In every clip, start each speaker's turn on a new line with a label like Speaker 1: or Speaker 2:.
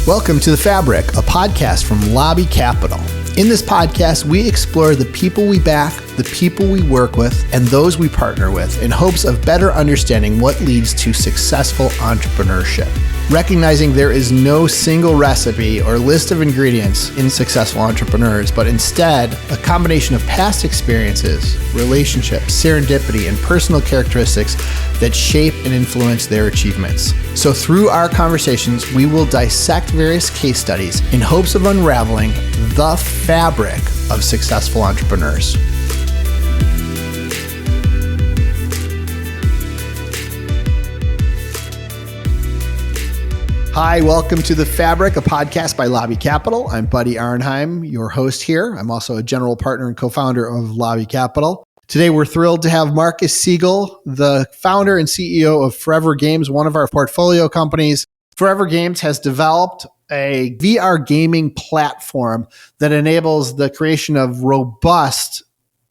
Speaker 1: Welcome to The Fabric, a podcast from Lobby Capital. In this podcast, we explore the people we back, the people we work with, and those we partner with in hopes of better understanding what leads to successful entrepreneurship. Recognizing there is no single recipe or list of ingredients in successful entrepreneurs, but instead a combination of past experiences, relationships, serendipity, and personal characteristics that shape and influence their achievements. So through our conversations, we will dissect various case studies in hopes of unraveling the fabric of successful entrepreneurs. Hi, welcome to The Fabric, a podcast by Lobby Capital. I'm Buddy Arnheim, your host here. I'm also a general partner and co-founder of Lobby Capital. Today, we're thrilled to have Marcus Segal, the founder and CEO of ForeVR Games, one of our portfolio companies. ForeVR Games has developed a VR gaming platform that enables the creation of robust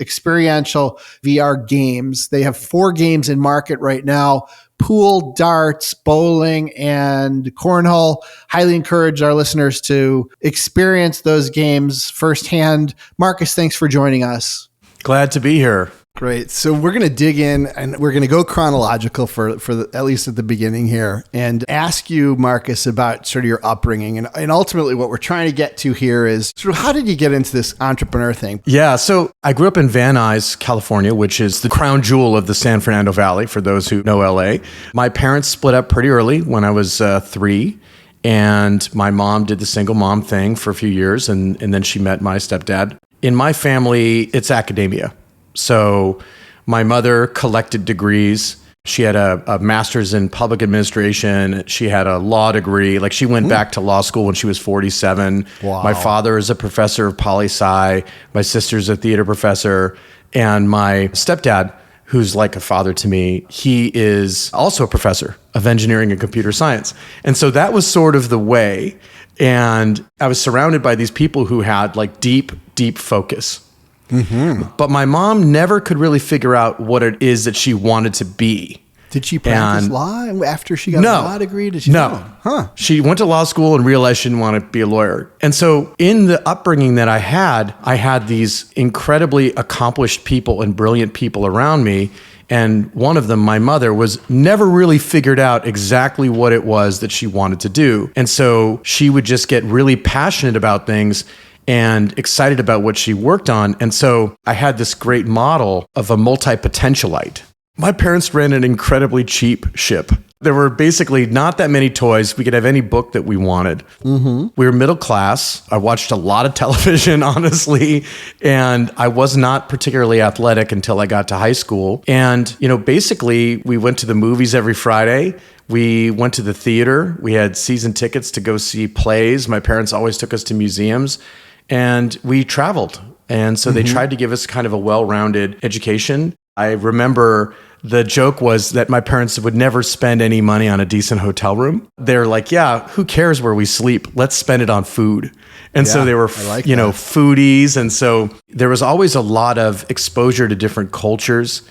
Speaker 1: experiential VR games. They have 4 games in market right now: pool, darts, bowling, and cornhole. Highly encourage our listeners to experience those games firsthand. Marcus, thanks for joining us.
Speaker 2: Glad to be here.
Speaker 1: Great. So we're going to dig in and we're going to go chronological for at least at the beginning here and ask you, Marcus, about sort of your upbringing. And ultimately what we're trying to get to here is sort of how did you get into this entrepreneur thing?
Speaker 2: Yeah. So I grew up in Van Nuys, California, which is the crown jewel of the San Fernando Valley, for those who know LA. My parents split up pretty early when I was 3. And my mom did the single mom thing for a few years. And then she met my stepdad. In my family, it's academia. So my mother collected degrees. She had a master's in public administration. She had a law degree. Like, she went back to law school when she was 47.
Speaker 1: Wow.
Speaker 2: My father is a professor of poli-sci. My sister's a theater professor. And my stepdad, who's like a father to me, he is also a professor of engineering and computer science. And so that was sort of the way. And I was surrounded by these people who had like deep focus. Mm-hmm. But my mom never could really figure out what it is that she wanted to be.
Speaker 1: Did she practice law after she got a law degree? Did she?
Speaker 2: No.
Speaker 1: Huh.
Speaker 2: She went to law school and realized she didn't want to be a lawyer. And so in the upbringing that I had these incredibly accomplished people and brilliant people around me. And one of them, my mother, was never really figured out exactly what it was that she wanted to do. And so she would just get really passionate about things and excited about what she worked on. And so I had this great model of a multi-potentialite. My parents ran an incredibly cheap ship. There were basically not that many toys. We could have any book that we wanted. Mm-hmm. We were middle class. I watched a lot of television, honestly, and I was not particularly athletic until I got to high school. And, basically we went to the movies every Friday. We went to the theater. We had season tickets to go see plays. My parents always took us to museums, and we traveled. And so they tried to give us kind of a well-rounded education. I remember the joke was that my parents would never spend any money on a decent hotel room. They're like, yeah, who cares where we sleep? Let's spend it on food. And so they were, foodies. And so there was always a lot of exposure to different cultures,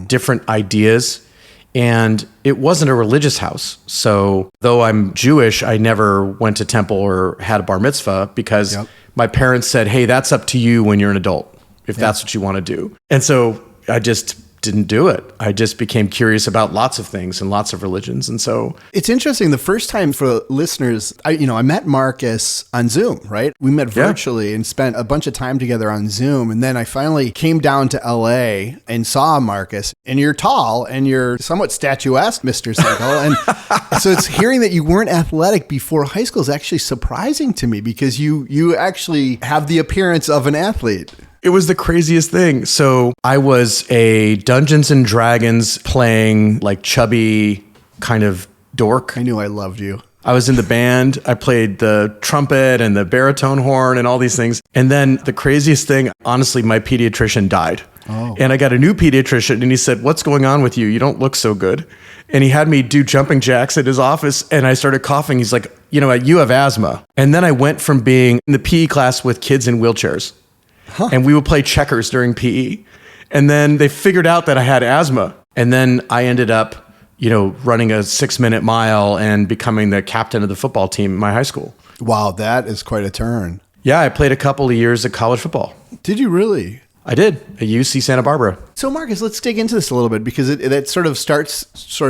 Speaker 2: different ideas. And it wasn't a religious house. So though I'm Jewish, I never went to temple or had a bar mitzvah because my parents said, hey, that's up to you when you're an adult, if that's what you want to do. And so I just didn't do it. I just became curious about lots of things and lots of religions. And so
Speaker 1: it's interesting. The first time for listeners, I met Marcus on Zoom, right? We met virtually and spent a bunch of time together on Zoom. And then I finally came down to LA and saw Marcus, and you're tall and you're somewhat statuesque, Mr. Segal. And so it's hearing that you weren't athletic before high school is actually surprising to me because you actually have the appearance of an athlete.
Speaker 2: It was the craziest thing. So I was a Dungeons and Dragons playing like chubby kind of dork.
Speaker 1: I knew I loved you.
Speaker 2: I was in the band. I played the trumpet and the baritone horn and all these things. And then the craziest thing, honestly, my pediatrician died. Oh. And I got a new pediatrician and he said, what's going on with you? You don't look so good. And he had me do jumping jacks at his office and I started coughing. He's like, you have asthma. And then I went from being in the PE class with kids in wheelchairs. And we would play checkers during PE. And then they figured out that I had asthma. And then I ended up, running a 6-minute mile and becoming the captain of the football team at my high school.
Speaker 1: Wow, that is quite a turn.
Speaker 2: Yeah, I played a couple of years of college football.
Speaker 1: Did you really?
Speaker 2: I did, at UC Santa Barbara.
Speaker 1: So Marcus, let's dig into this a little bit because it sort of starts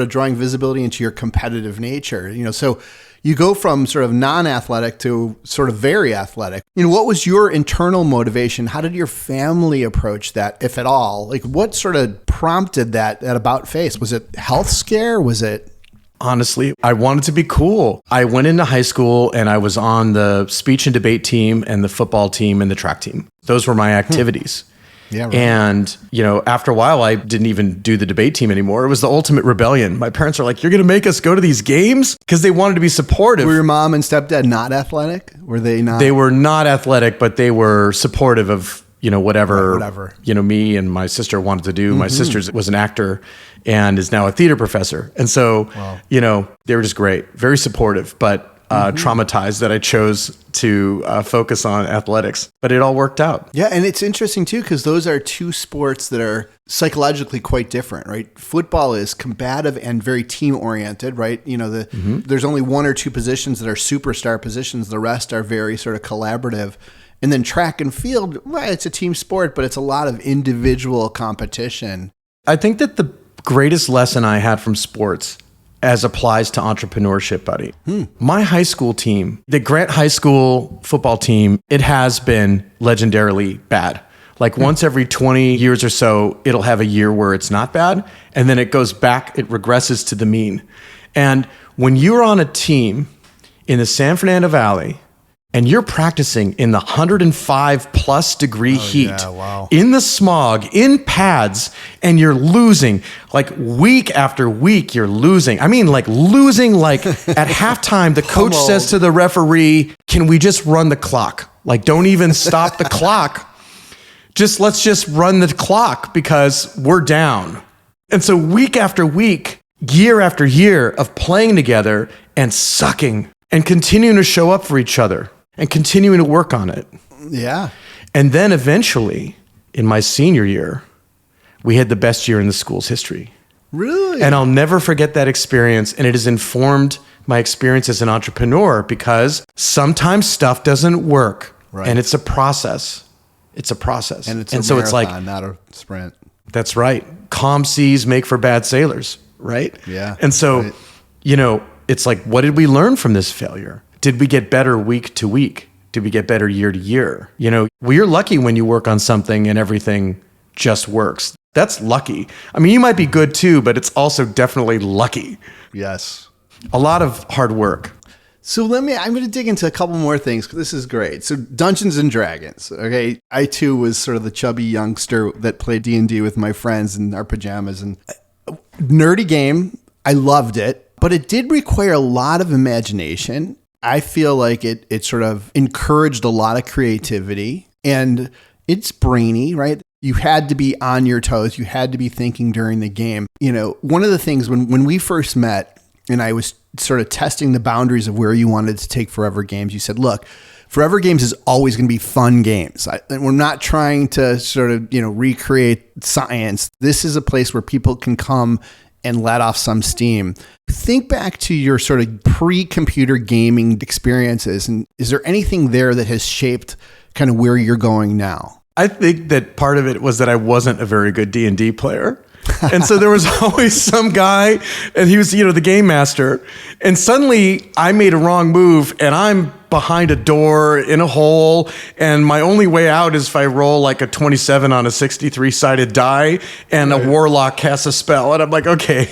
Speaker 1: drawing visibility into your competitive nature. So you go from sort of non-athletic to sort of very athletic. What was your internal motivation? How did your family approach that, if at all? Like, what sort of prompted that about face? Was it health scare? Was it?
Speaker 2: Honestly, I wanted to be cool. I went into high school and I was on the speech and debate team and the football team and the track team. Those were my activities.
Speaker 1: Yeah, right.
Speaker 2: And, after a while, I didn't even do the debate team anymore. It was the ultimate rebellion. My parents are like, you're going to make us go to these games? Because they wanted to be supportive.
Speaker 1: Were your mom and stepdad not athletic? Were they not?
Speaker 2: They were not athletic, but they were supportive of, whatever. Me and my sister wanted to do. Mm-hmm. My sister was an actor and is now a theater professor. And so, they were just great, very supportive, but traumatized that I chose to focus on athletics, but it all worked out.
Speaker 1: Yeah. And it's interesting too, because those are two sports that are psychologically quite different, right? Football is combative and very team oriented, right? There's only one or two positions that are superstar positions. The rest are very sort of collaborative. And then track and field, well, it's a team sport, but it's a lot of individual competition.
Speaker 2: I think that the greatest lesson I had from sports as applies to entrepreneurship, buddy. My high school team, the Grant High School football team, it has been legendarily bad. Like once every 20 years or so, it'll have a year where it's not bad. And then it goes back, it regresses to the mean. And when you're on a team in the San Fernando Valley, and you're practicing in the 105 plus degree heat, in the smog, in pads, and you're losing, like week after week, you're losing. I mean, like losing, like at halftime, the coach says to the referee, can we just run the clock? Like, don't even stop the clock. Let's just run the clock because we're down. And so week after week, year after year of playing together and sucking and continuing to show up for each other. And continuing to work on it.
Speaker 1: Yeah.
Speaker 2: And then eventually, in my senior year, we had the best year in the school's history.
Speaker 1: Really?
Speaker 2: And I'll never forget that experience. And it has informed my experience as an entrepreneur because sometimes stuff doesn't work. Right. And it's a process. It's a process.
Speaker 1: And it's a marathon, it's like, not a sprint.
Speaker 2: That's right. Calm seas make for bad sailors, right?
Speaker 1: Yeah.
Speaker 2: And so, it's like, what did we learn from this failure? Did we get better week to week? Did we get better year to year? We're lucky when you work on something and everything just works. That's lucky. I mean, you might be good too, but it's also definitely lucky.
Speaker 1: Yes.
Speaker 2: A lot of hard work.
Speaker 1: So I'm going to dig into a couple more things because this is great. So Dungeons and Dragons. Okay. I too was sort of the chubby youngster that played D&D with my friends in our pajamas, and nerdy game. I loved it, but it did require a lot of imagination. I feel like it sort of encouraged a lot of creativity, and it's brainy, right? You had to be on your toes. You had to be thinking during the game. One of the things when we first met and I was sort of testing the boundaries of where you wanted to take Forever Games, you said, look, Forever Games is always going to be fun games. We're not trying to sort of, recreate science. This is a place where people can come and let off some steam. Think back to your sort of pre-computer gaming experiences. And is there anything there that has shaped kind of where you're going now?
Speaker 2: I think that part of it was that I wasn't a very good D&D player. And so there was always some guy, and he was, the game master. And suddenly I made a wrong move and I'm behind a door in a hole. And my only way out is if I roll like a 27 on a 63-sided die and a warlock casts a spell. And I'm like, okay,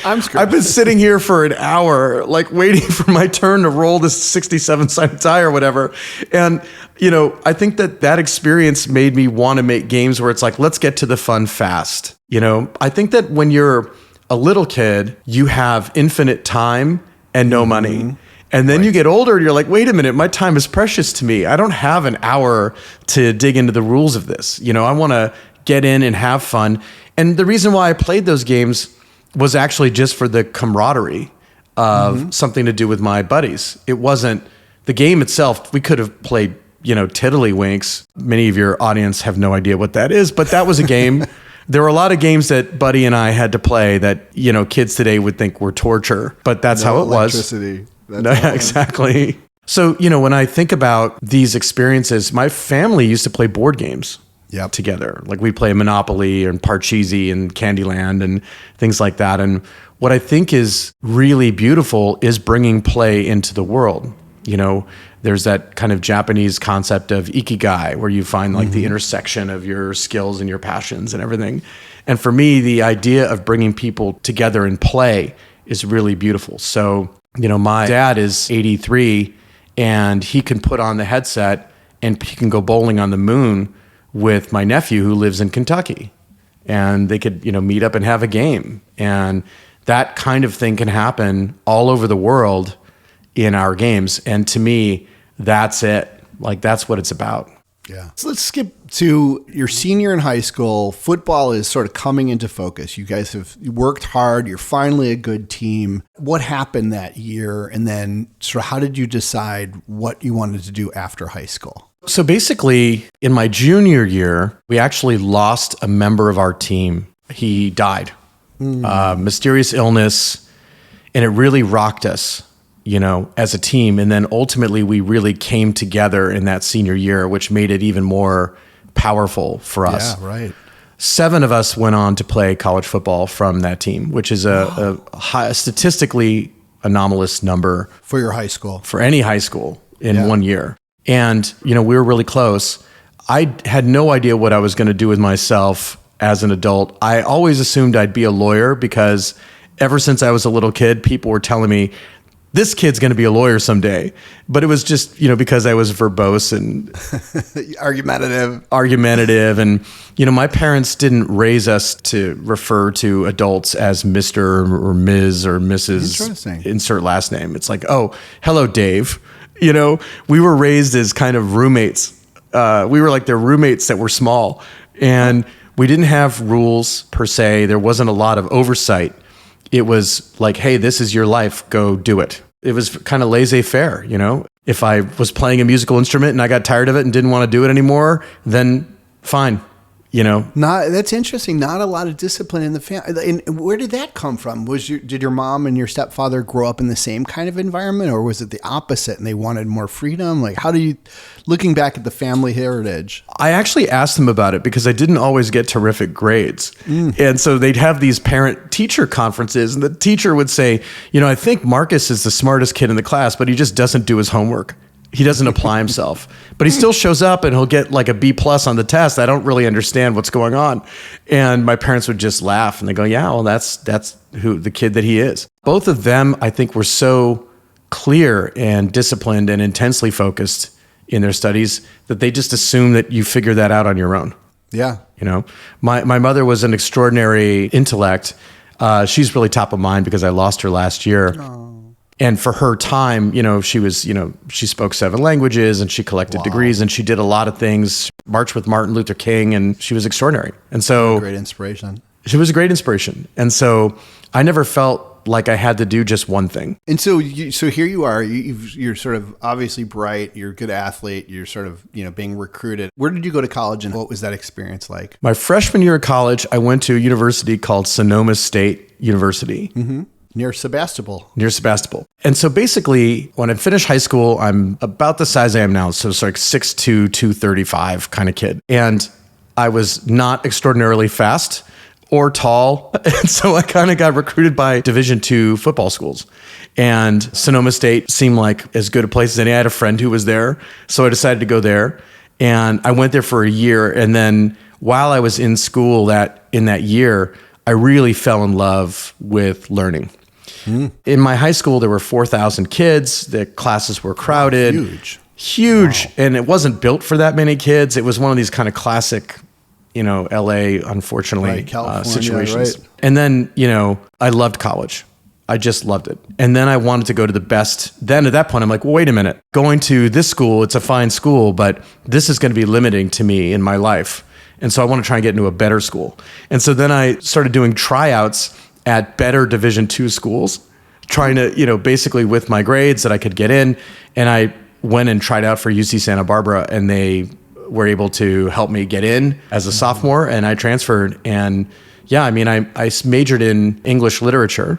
Speaker 1: I'm screwed.
Speaker 2: I've been sitting here for an hour, like waiting for my turn to roll this 67-sided die or whatever. And, I think that experience made me want to make games where it's like, let's get to the fun fast. I think that when you're a little kid, you have infinite time and no money. And then you get older and you're like, wait a minute, my time is precious to me. I don't have an hour to dig into the rules of this. I want to get in and have fun. And the reason why I played those games was actually just for the camaraderie of something to do with my buddies. It wasn't the game itself. We could have played, Tiddlywinks. Many of your audience have no idea what that is, but that was a game There were a lot of games that Buddy and I had to play that, you know, kids today would think were torture, but that's how it was.
Speaker 3: Electricity.
Speaker 2: Exactly. So, you know, when I think about these experiences, my family used to play board games together. Like we play Monopoly and Parcheesi and Candyland and things like that. And what I think is really beautiful is bringing play into the world. You know, there's that kind of Japanese concept of ikigai, where you find like the intersection of your skills and your passions and everything. And for me, the idea of bringing people together in play is really beautiful. So, you know, my dad is 83 and he can put on the headset and he can go bowling on the moon with my nephew who lives in Kentucky. And they could, you know, meet up and have a game. And that kind of thing can happen all over the world in our games. And to me, that's it. Like, that's what it's about.
Speaker 3: Yeah. So let's skip to your senior in high school. Football is sort of coming into focus. You guys have worked hard. You're finally a good team. What happened that year? And then sort of how did you decide what you wanted to do after high school?
Speaker 2: So basically, in my junior year, we actually lost a member of our team. He died. Mysterious illness. And it really rocked us, you know, as a team. And then ultimately we really came together in that senior year, which made it even more powerful for us.
Speaker 3: Yeah, right.
Speaker 2: 7 of us went on to play college football from that team, which is a statistically anomalous number.
Speaker 3: For your high school.
Speaker 2: For any high school in 1 year. And, you know, we were really close. I had no idea what I was going to do with myself as an adult. I always assumed I'd be a lawyer because ever since I was a little kid, people were telling me, this kid's going to be a lawyer someday. But it was just, you know, because I was verbose and argumentative. And, you know, my parents didn't raise us to refer to adults as Mr. or Ms. or Mrs.
Speaker 3: Interesting.
Speaker 2: Insert last name. It's like, oh, hello, Dave. You know, we were raised as kind of roommates. We were like their roommates that were small. And we didn't have rules per se. There wasn't a lot of oversight. It was like, hey, this is your life. Go do it. It was kind of laissez-faire, you know? If I was playing a musical instrument and I got tired of it and didn't want to do it anymore, then fine, you know?
Speaker 3: That's interesting. Not a lot of discipline in the family. And where did that come from? Did your mom and your stepfather grow up in the same kind of environment, or was it the opposite and they wanted more freedom? Like, how do you, looking back at the family heritage?
Speaker 2: I actually asked them about it because I didn't always get terrific grades. And so they'd have these parent-teacher conferences, and the teacher would say, you know, I think Marcus is the smartest kid in the class, but he just doesn't do his homework. He doesn't apply himself, but he still shows up and he'll get like a B+ on the test. I don't really understand what's going on. And my parents would just laugh and they go, yeah, well, that's who the kid that he is. Both of them, I think, were so clear and disciplined and intensely focused in their studies that they just assume that you figure that out on your own.
Speaker 3: Yeah.
Speaker 2: You know, my mother was an extraordinary intellect. She's really top of mind because I lost her last year. Oh. And for her time, you know, she was, you know, she spoke 7 languages and she collected degrees and she did a lot of things, marched with Martin Luther King, and she was extraordinary. And so
Speaker 3: great inspiration.
Speaker 2: She was a great inspiration. And so I never felt like I had to do just one thing.
Speaker 3: And so here you are, you're sort of obviously bright, you're a good athlete, you're sort of, you know, being recruited. Where did you go to college and what was that experience like?
Speaker 2: My freshman year of college, I went to a university called Sonoma State University.
Speaker 3: Mm-hmm. Near Sebastopol.
Speaker 2: And so basically, when I finished high school, I'm about the size I am now. So it's like 6'2", 235 kind of kid. And I was not extraordinarily fast or tall. And so I kind of got recruited by Division II football schools. And Sonoma State seemed like as good a place as any. I had a friend who was there. So I decided to go there. And I went there for a year. And then while I was in school in that year, I really fell in love with learning. In my high school, there were 4,000 kids. The classes were crowded. Huge. Wow. And it wasn't built for that many kids. It was one of these kind of classic, you know, LA, unfortunately, situations. Right. And then, you know, I loved college. I just loved it. And then I wanted to go to the best. Then at that point, I'm like, well, wait a minute. Going to this school, it's a fine school, but this is going to be limiting to me in my life. And so I want to try and get into a better school. And so then I started doing tryouts at better Division II schools, trying to, you know, basically with my grades that I could get in. And I went and tried out for UC Santa Barbara, and they were able to help me get in as a sophomore, and I transferred. And yeah, I mean, I majored in English literature,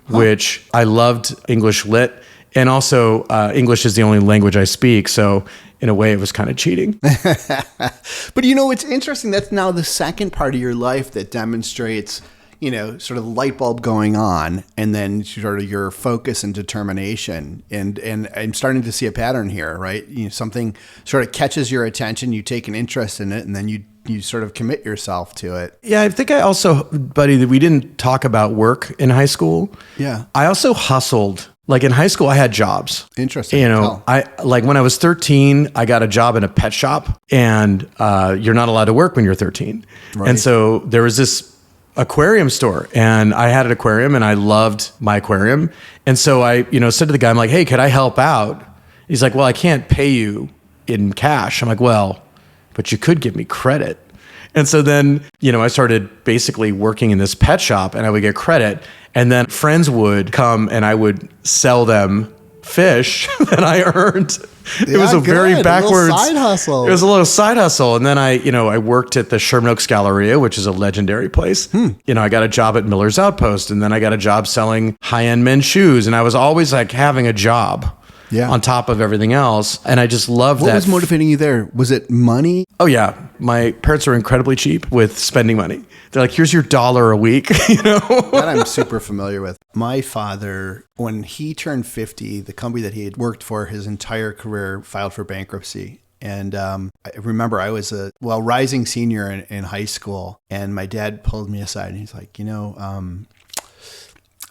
Speaker 2: which I loved English lit. And also, English is the only language I speak. So in a way, it was kind of cheating.
Speaker 3: But it's interesting. That's now the second part of your life that demonstrates, sort of the light bulb going on, and then sort of your focus and determination. And I'm starting to see a pattern here, right? Something sort of catches your attention, you take an interest in it, and then you sort of commit yourself to it.
Speaker 2: Yeah, I think I also, buddy, that we didn't talk about work in high school.
Speaker 3: Yeah.
Speaker 2: I also hustled. Like in high school, I had jobs.
Speaker 3: Interesting.
Speaker 2: I like when I was 13, I got a job in a pet shop, and you're not allowed to work when you're 13. Right. And so there was this aquarium store, and I had an aquarium, and I loved my aquarium. And so I, said to the guy, I'm like, hey, could I help out? He's like, well, I can't pay you in cash. I'm like, well, but you could give me credit. And so then, I started basically working in this pet shop, and I would get credit. And then friends would come and I would sell them fish that I earned. It was a very backwards
Speaker 3: side hustle.
Speaker 2: It was a little side hustle. And then I worked at the Sherman Oaks Galleria, which is a legendary place. I got a job at Miller's Outpost, and then I got a job selling high-end men's shoes. And I was always like having a job. Yeah. On top of everything else. And I just loved that.
Speaker 3: What was motivating you there? Was it money?
Speaker 2: Oh, yeah. My parents were incredibly cheap with spending money. They're like, here's your $1 a week,
Speaker 3: That I'm super familiar with. My father, when he turned 50, the company that he had worked for his entire career filed for bankruptcy. And I remember I was a rising senior in high school, and my dad pulled me aside and he's like,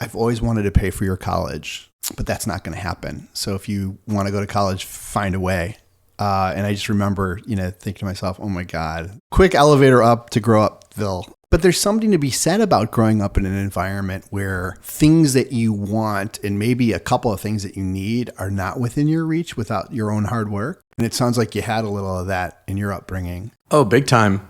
Speaker 3: I've always wanted to pay for your college, but that's not going to happen. So if you want to go to college, find a way. And I just remember, thinking to myself, oh my God, quick elevator up to grow upville. But there's something to be said about growing up in an environment where things that you want and maybe a couple of things that you need are not within your reach without your own hard work. And it sounds like you had a little of that in your upbringing.
Speaker 2: Oh, big time.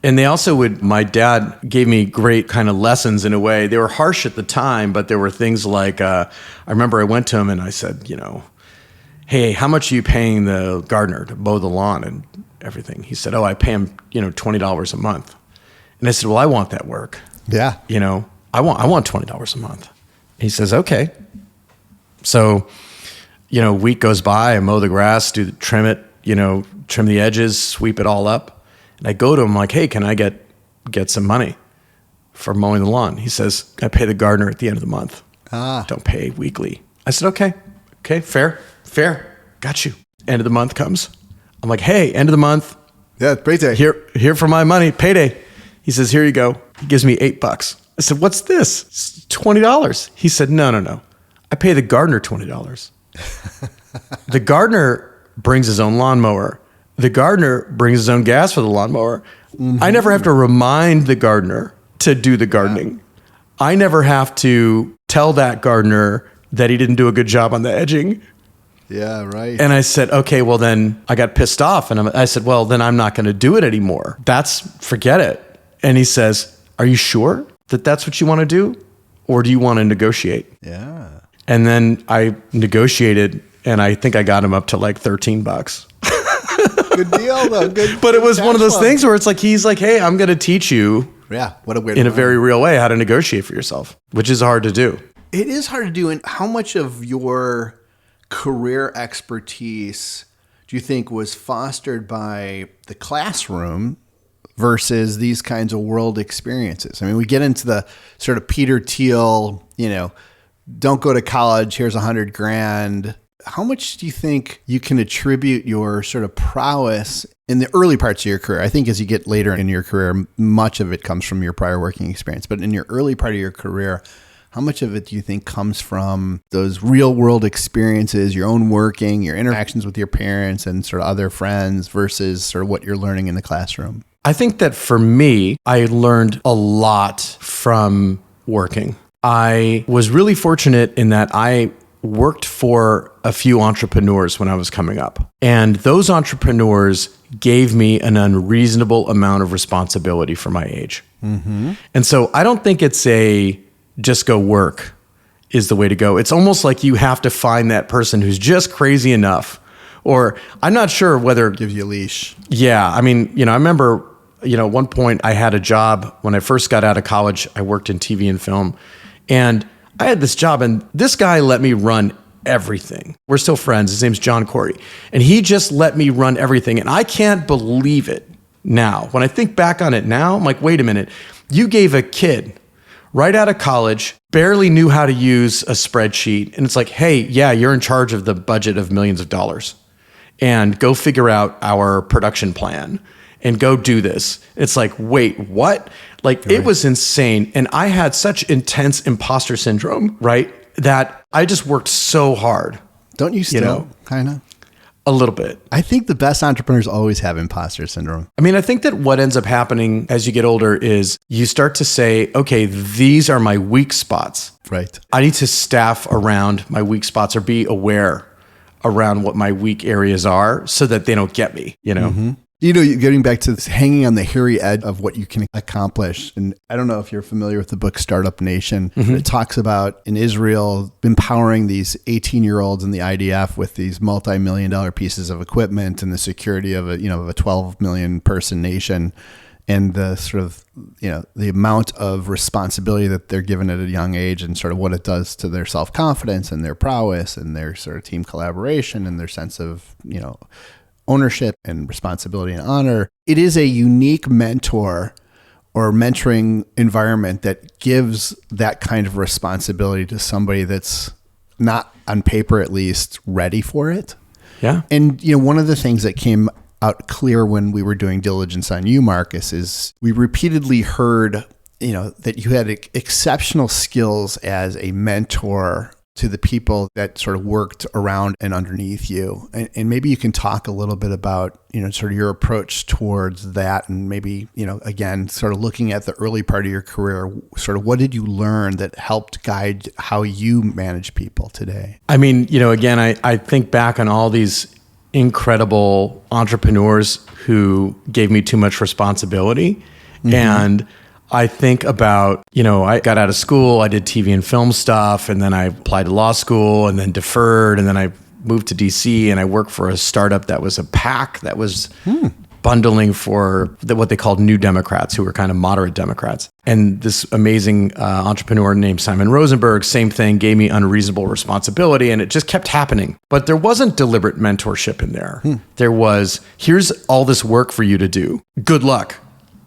Speaker 2: And they also my dad gave me great kind of lessons in a way. They were harsh at the time, but there were things like, I remember I went to him and I said, hey, how much are you paying the gardener to mow the lawn and everything? He said, oh, I pay him, $20 a month. And I said, well, I want that work.
Speaker 3: Yeah.
Speaker 2: I want $20 a month. He says, okay. So, a week goes by, I mow the grass, trim it, trim the edges, sweep it all up. And I go to him like, hey, can I get some money for mowing the lawn? He says, I pay the gardener at the end of the month. Don't pay weekly. I said, okay, fair. Got you. End of the month comes. I'm like, hey, end of the month.
Speaker 3: Yeah, payday.
Speaker 2: Here for my money, payday. He says, here you go. He gives me $8. I said, what's this? It's $20. He said, no. I pay the gardener $20. The gardener brings his own lawnmower. The gardener brings his own gas for the lawnmower. Mm-hmm. I never have to remind the gardener to do the gardening. Yeah. I never have to tell that gardener that he didn't do a good job on the edging.
Speaker 3: Yeah, right.
Speaker 2: And I said, okay, well then I got pissed off. And I said, well, then I'm not going to do it anymore. Forget it. And he says, are you sure that that's what you want to do? Or do you want to negotiate?
Speaker 3: Yeah.
Speaker 2: And then I negotiated, and I think I got him up to like $13.
Speaker 3: Good deal, though. Good.
Speaker 2: But it was one of those things where it's like, he's like, hey, I'm going to teach you
Speaker 3: what a weird
Speaker 2: in a very real way how to negotiate for yourself, which is hard to do.
Speaker 3: It is hard to do. And how much of your career expertise do you think was fostered by the classroom versus these kinds of world experiences? I mean, we get into the sort of Peter Thiel, don't go to college, here's $100,000. How much do you think you can attribute your sort of prowess in the early parts of your career? I think as you get later in your career, much of it comes from your prior working experience. But in your early part of your career, how much of it do you think comes from those real world experiences, your own working, your interactions with your parents and sort of other friends versus sort of what you're learning in the classroom?
Speaker 2: I think that for me, I learned a lot from working. I was really fortunate in that I worked for a few entrepreneurs when I was coming up. And those entrepreneurs gave me an unreasonable amount of responsibility for my age. Mm-hmm. And so I don't think it's just go work is the way to go. It's almost like you have to find that person who's just crazy enough Or I'm not sure whether
Speaker 3: Gives you a leash.
Speaker 2: Yeah. I mean, I remember, at one point I had a job when I first got out of college. I worked in TV and film, and I had this job, and this guy let me run everything. We're still friends. His name's John Corey, and he just let me run everything. And I can't believe it now. When I think back on it now, I'm like, wait a minute. You gave a kid right out of college, barely knew how to use a spreadsheet. And it's like, hey, yeah, you're in charge of the budget of millions of dollars, and go figure out our production plan and go do this. It's like, wait, what? Like, It was insane. And I had such intense imposter syndrome, right? That I just worked so hard.
Speaker 3: Don't you still, kind of?
Speaker 2: A little bit.
Speaker 3: I think the best entrepreneurs always have imposter syndrome.
Speaker 2: I mean, I think that what ends up happening as you get older is you start to say, okay, these are my weak spots.
Speaker 3: Right.
Speaker 2: I need to staff around my weak spots, or be aware around what my weak areas are, so that they don't get me,
Speaker 3: Mm-hmm. Getting back to this, hanging on the hairy edge of what you can accomplish. And I don't know if you're familiar with the book Startup Nation. Mm-hmm. It talks about in Israel empowering these 18-year-olds in the IDF with these multi-million-dollar pieces of equipment and the security of a 12 million person nation, and the sort of, the amount of responsibility that they're given at a young age, and sort of what it does to their self-confidence and their prowess and their sort of team collaboration and their sense of, ownership and responsibility and honor. It is a unique mentor or mentoring environment that gives that kind of responsibility to somebody that's not, on paper at least, ready for it.
Speaker 2: Yeah.
Speaker 3: And, one of the things that came out clear when we were doing diligence on you, Marcus, is we repeatedly heard, that you had exceptional skills as a mentor to the people that sort of worked around and underneath you. And maybe you can talk a little bit about, sort of your approach towards that, and maybe, again, sort of looking at the early part of your career, sort of what did you learn that helped guide how you manage people today?
Speaker 2: I mean, again, I think back on all these incredible entrepreneurs who gave me too much responsibility. Mm-hmm. And I think about, I got out of school, I did TV and film stuff, and then I applied to law school, and then deferred, and then I moved to DC, and I worked for a startup that was a PAC that was bundling for what they called New Democrats, who were kind of moderate Democrats. And this amazing entrepreneur named Simon Rosenberg, same thing, gave me unreasonable responsibility, and it just kept happening. But there wasn't deliberate mentorship in there. There was, here's all this work for you to do. Good luck.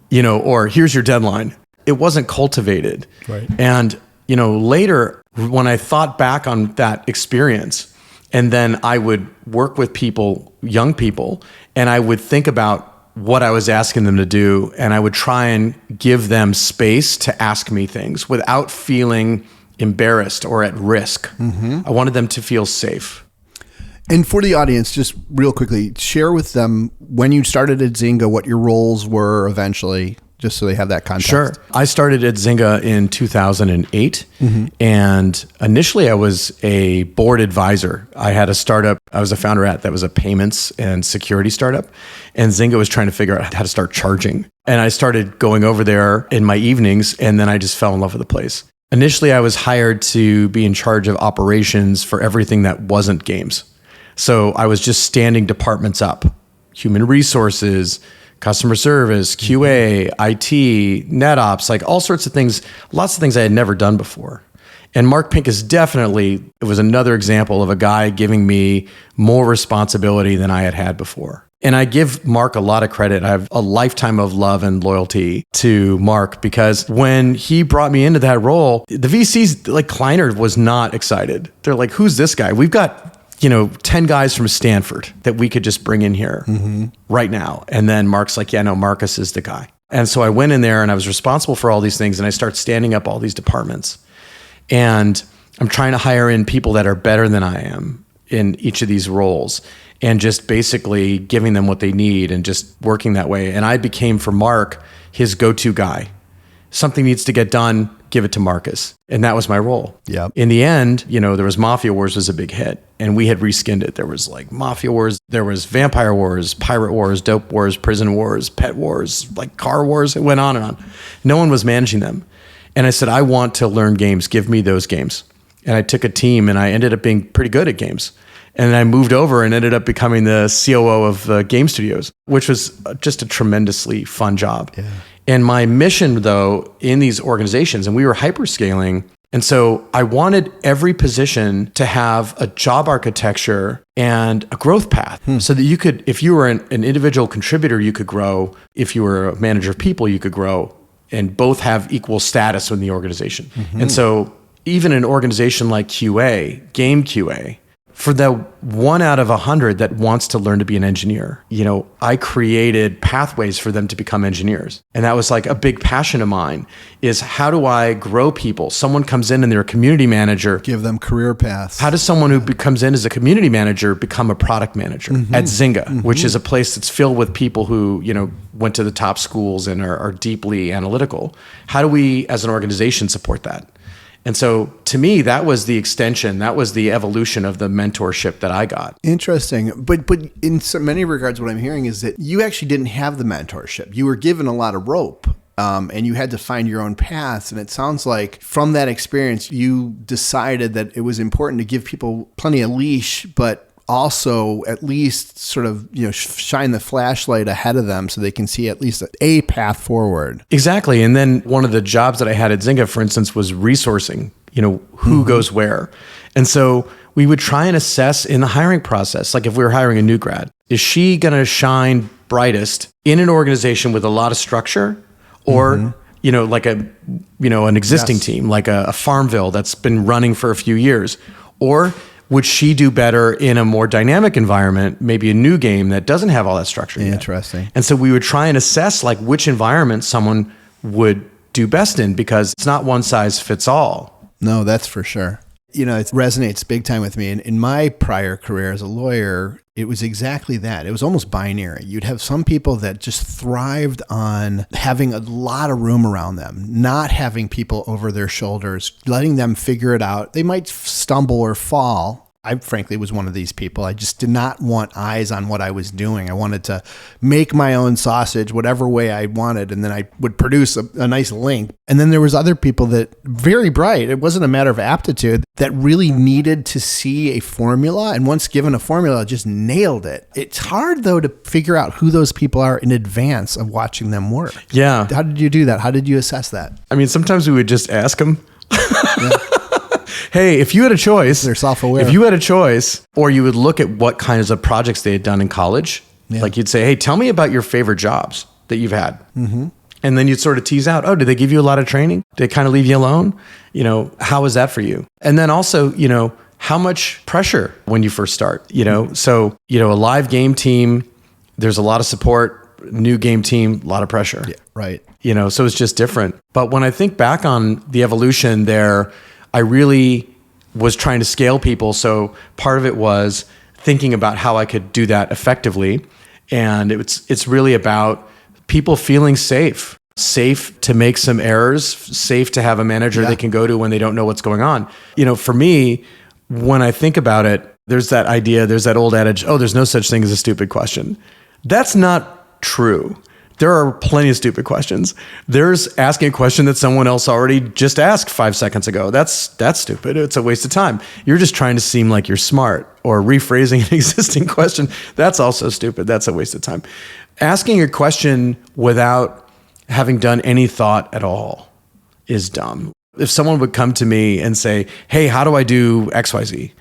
Speaker 2: Or here's your deadline. It wasn't cultivated.
Speaker 3: Right.
Speaker 2: And, later when I thought back on that experience, and then I would work with people, young people, and I would think about what I was asking them to do, and I would try and give them space to ask me things without feeling embarrassed or at risk. Mm-hmm. I wanted them to feel safe.
Speaker 3: And for the audience, just real quickly, share with them when you started at Zynga, what your roles were eventually, just so they have that context.
Speaker 2: Sure. I started at Zynga in 2008. Mm-hmm. And initially I was a board advisor. I had a startup I was a founder at that was a payments and security startup. And Zynga was trying to figure out how to start charging. And I started going over there in my evenings, and then I just fell in love with the place. Initially, I was hired to be in charge of operations for everything that wasn't games. So I was just standing departments up: human resources, customer service, QA, IT, NetOps, like all sorts of things, lots of things I had never done before. And Mark Pink it was another example of a guy giving me more responsibility than I had had before. And I give Mark a lot of credit. I have a lifetime of love and loyalty to Mark, because when he brought me into that role, the VCs, like Kleiner, was not excited. They're like, who's this guy? We've got 10 guys from Stanford that we could just bring in here right now. And then Mark's like, yeah, no, Marcus is the guy. And so I went in there and I was responsible for all these things, and I start standing up all these departments. And I'm trying to hire in people that are better than I am in each of these roles, and just basically giving them what they need and just working that way. And I became, for Mark, his go-to guy. Something needs to get done, give it to Marcus. And that was my role.
Speaker 3: Yeah.
Speaker 2: In the end, there was Mafia Wars was a big hit, and we had reskinned it. There was like Mafia Wars, there was Vampire Wars, Pirate Wars, Dope Wars, Prison Wars, Pet Wars, like Car Wars. It went on and on. No one was managing them. And I said, I want to learn games. Give me those games. And I took a team, and I ended up being pretty good at games. And I moved over and ended up becoming the COO of game studios, which was just a tremendously fun job. Yeah. And my mission, though, in these organizations, and we were hyperscaling, and so I wanted every position to have a job architecture and a growth path so that you could, if you were an individual contributor, you could grow. If you were a manager of people, you could grow, and both have equal status in the organization. And so even an organization like QA, game QA, for the 1 out of 100 that wants to learn to be an engineer, I created pathways for them to become engineers. And that was like a big passion of mine, is how do I grow people? Someone comes in and they're a community manager.
Speaker 3: Give them career paths.
Speaker 2: How does someone who comes in as a community manager become a product manager at Zynga, which is a place that's filled with people who, went to the top schools and are deeply analytical? How do we, as an organization, support that? And so to me, that was the extension, that was the evolution of the mentorship that I got.
Speaker 3: Interesting. But in so many regards, what I'm hearing is that you actually didn't have the mentorship. You were given a lot of rope. And you had to find your own paths. And it sounds like from that experience, you decided that it was important to give people plenty of leash, but also at least sort of, shine the flashlight ahead of them so they can see at least a path forward.
Speaker 2: Exactly. And then one of the jobs that I had at Zynga, for instance, was resourcing, who goes where. And so we would try and assess in the hiring process, like if we were hiring a new grad, is she going to shine brightest in an organization with a lot of structure, or like an existing team, like a Farmville that's been running for a few years? Or would she do better in a more dynamic environment, maybe a new game that doesn't have all that structure yet?
Speaker 3: Interesting.
Speaker 2: And so we would try and assess like which environment someone would do best in, because it's not one size fits all.
Speaker 3: No, that's for sure. It resonates big time with me. And in my prior career as a lawyer, it was exactly that. It was almost binary. You'd have some people that just thrived on having a lot of room around them, not having people over their shoulders, letting them figure it out. They might stumble or fall. I frankly was one of these people. I just did not want eyes on what I was doing. I wanted to make my own sausage whatever way I wanted, and then I would produce a nice link. And then there was other people that very bright. It wasn't a matter of aptitude, that really needed to see a formula, and once given a formula, just nailed it. It's hard though to figure out who those people are in advance of watching them work.
Speaker 2: Yeah.
Speaker 3: How did you do that? How did you assess that?
Speaker 2: I mean, sometimes we would just ask them. Hey, if you had a choice,
Speaker 3: they're self-aware.
Speaker 2: If you had a choice, or you would look at what kinds of projects they had done in college, like you'd say, hey, tell me about your favorite jobs that you've had. And then you'd sort of tease out, did they give you a lot of training? Did they kind of leave you alone? How was that for you? And then also, how much pressure when you first start, So, a live game team, there's a lot of support, new game team, a lot of pressure.
Speaker 3: Yeah, right.
Speaker 2: So it's just different. But when I think back on the evolution there, I really was trying to scale people. So part of it was thinking about how I could do that effectively. And it's really about people feeling safe to make some errors, safe to have a manager they can go to when they don't know what's going on. For me, when I think about it, there's that idea, there's that old adage, there's no such thing as a stupid question. That's not true. There are plenty of stupid questions. There's asking a question that someone else already just asked 5 seconds ago. That's stupid. It's a waste of time. You're just trying to seem like you're smart, or rephrasing an existing question. That's also stupid. That's a waste of time. Asking a question without having done any thought at all is dumb. If someone would come to me and say, hey, how do I do XYZ?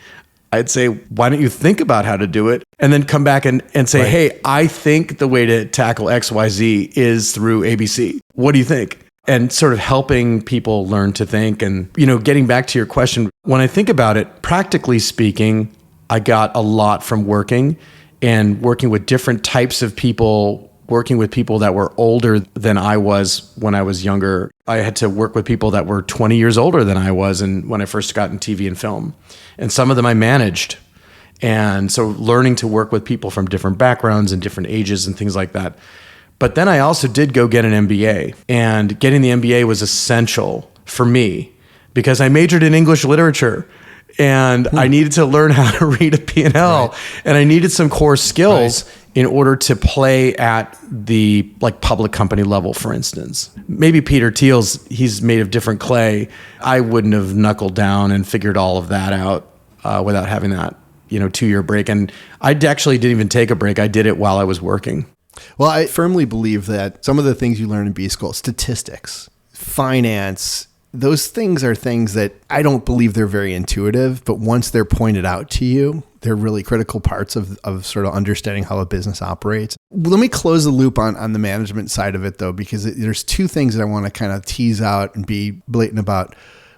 Speaker 2: I'd say, why don't you think about how to do it? And then come back and say, hey, I think the way to tackle XYZ is through ABC. What do you think? And sort of helping people learn to think. And, getting back to your question, when I think about it, practically speaking, I got a lot from working with different types of people, working with people that were older than I was when I was younger. I had to work with people that were 20 years older than I was when I first got in TV and film. And some of them I managed. And so learning to work with people from different backgrounds and different ages and things like that. But then I also did go get an MBA. And getting the MBA was essential for me because I majored in English literature. And I needed to learn how to read a P&L. And I needed some core skills in order to play at the public company level, for instance. Maybe Peter Thiel's, he's made of different clay. I wouldn't have knuckled down and figured all of that out without having that 2-year break. And I actually didn't even take a break. I did it while I was working.
Speaker 3: Well, I firmly believe that some of the things you learn in B school, statistics, finance, those things are things that I don't believe they're very intuitive, but once they're pointed out to you, they're really critical parts of sort of understanding how a business operates. Let me close the loop on the management side of it, though, because there's two things that I want to kind of tease out and be blatant about.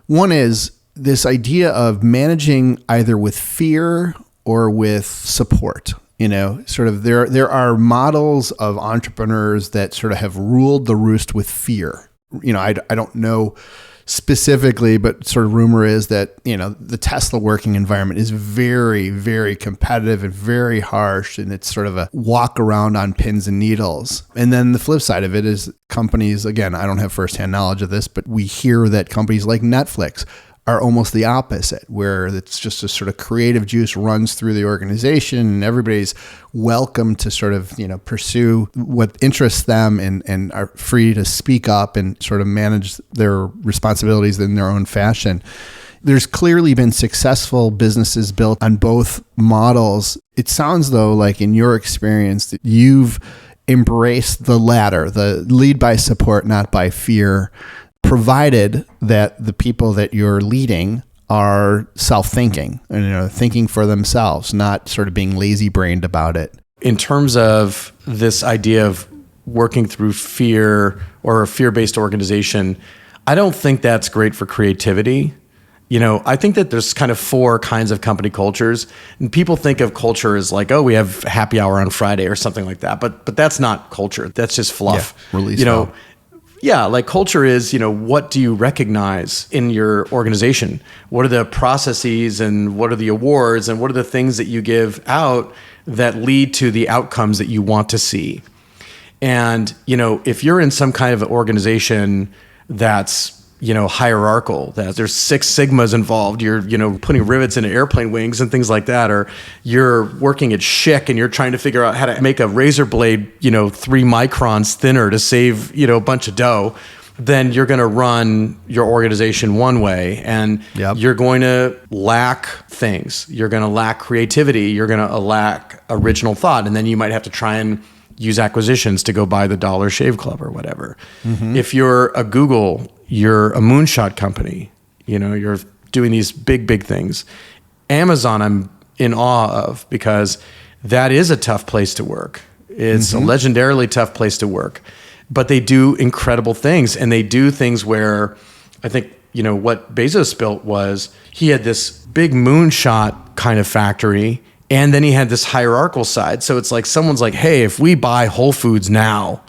Speaker 3: One is this idea of managing either with fear or with support. Sort of there are models of entrepreneurs that sort of have ruled the roost with fear. I don't know specifically, but sort of rumor is that, the Tesla working environment is very, very competitive and very harsh. And it's sort of a walk around on pins and needles. And then the flip side of it is companies, again, I don't have firsthand knowledge of this, but we hear that companies like Netflix are almost the opposite, where it's just a sort of creative juice runs through the organization and everybody's welcome to sort of, pursue what interests them and are free to speak up and sort of manage their responsibilities in their own fashion. There's clearly been successful businesses built on both models. It sounds though, like in your experience, that you've embraced the latter, the lead by support, not by fear, provided that the people that you're leading are self-thinking and thinking for themselves, not sort of being lazy-brained about it.
Speaker 2: In terms of this idea of working through fear or a fear-based organization, I don't think that's great for creativity. I think that there's kind of 4 kinds of company cultures, and people think of culture as like, oh, we have happy hour on Friday or something like that. But that's not culture. That's just fluff.
Speaker 3: Yeah, release valve.
Speaker 2: Yeah, like culture is, what do you recognize in your organization? What are the processes and what are the awards and what are the things that you give out that lead to the outcomes that you want to see? And, if you're in some kind of organization that's, hierarchical, that there's 6 sigmas involved, you're, putting rivets into airplane wings and things like that, or you're working at Schick and you're trying to figure out how to make a razor blade, 3 microns thinner to save, a bunch of dough, then you're going to run your organization one way and you're going to lack things. You're going to lack creativity. You're going to lack original thought. And then you might have to try and use acquisitions to go buy the Dollar Shave Club or whatever. Mm-hmm. If you're a Google, you're a moonshot company, you're doing these big, big things. Amazon, I'm in awe of because that is a tough place to work. It's a legendarily tough place to work, but they do incredible things. And they do things where I think, what Bezos built was he had this big moonshot kind of factory. And then he had this hierarchical side. So it's like someone's like, hey, if we buy Whole Foods now,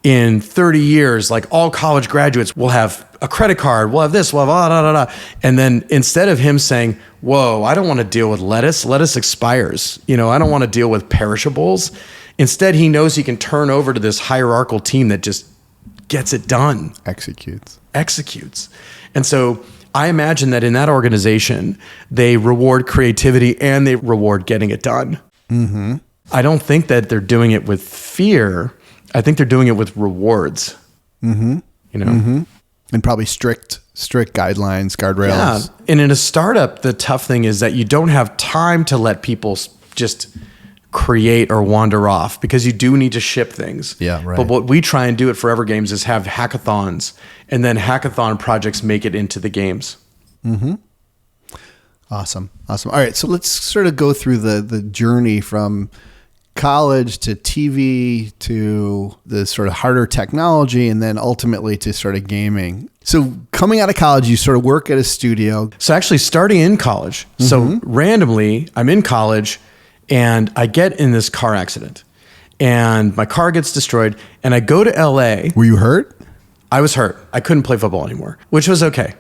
Speaker 2: in 30 years, like all college graduates will have a credit card, we'll have this, we'll have blah, blah, blah, blah. And then instead of him saying, whoa, I don't want to deal with lettuce expires. I don't want to deal with perishables. Instead, he knows he can turn over to this hierarchical team that just gets it done.
Speaker 3: Executes.
Speaker 2: And so I imagine that in that organization, they reward creativity and they reward getting it done. Mm-hmm. I don't think that they're doing it with fear. I think they're doing it with rewards. Mm-hmm.
Speaker 3: Mm-hmm. And probably strict guidelines, guardrails.
Speaker 2: Yeah. And in a startup, the tough thing is that you don't have time to let people just create or wander off because you do need to ship things.
Speaker 3: Yeah, right.
Speaker 2: But what we try and do at Forever Games is have hackathons, and then hackathon projects make it into the games.
Speaker 3: Mm-hmm. Awesome. All right, so let's sort of go through the journey from college to TV to the sort of harder technology and then ultimately to sort of gaming. So coming out of college, you sort of work at a studio.
Speaker 2: So actually starting in college. Mm-hmm. So randomly, I'm in college and I get in this car accident and my car gets destroyed and I go to LA.
Speaker 3: Were you hurt?
Speaker 2: I was hurt. I couldn't play football anymore, which was okay.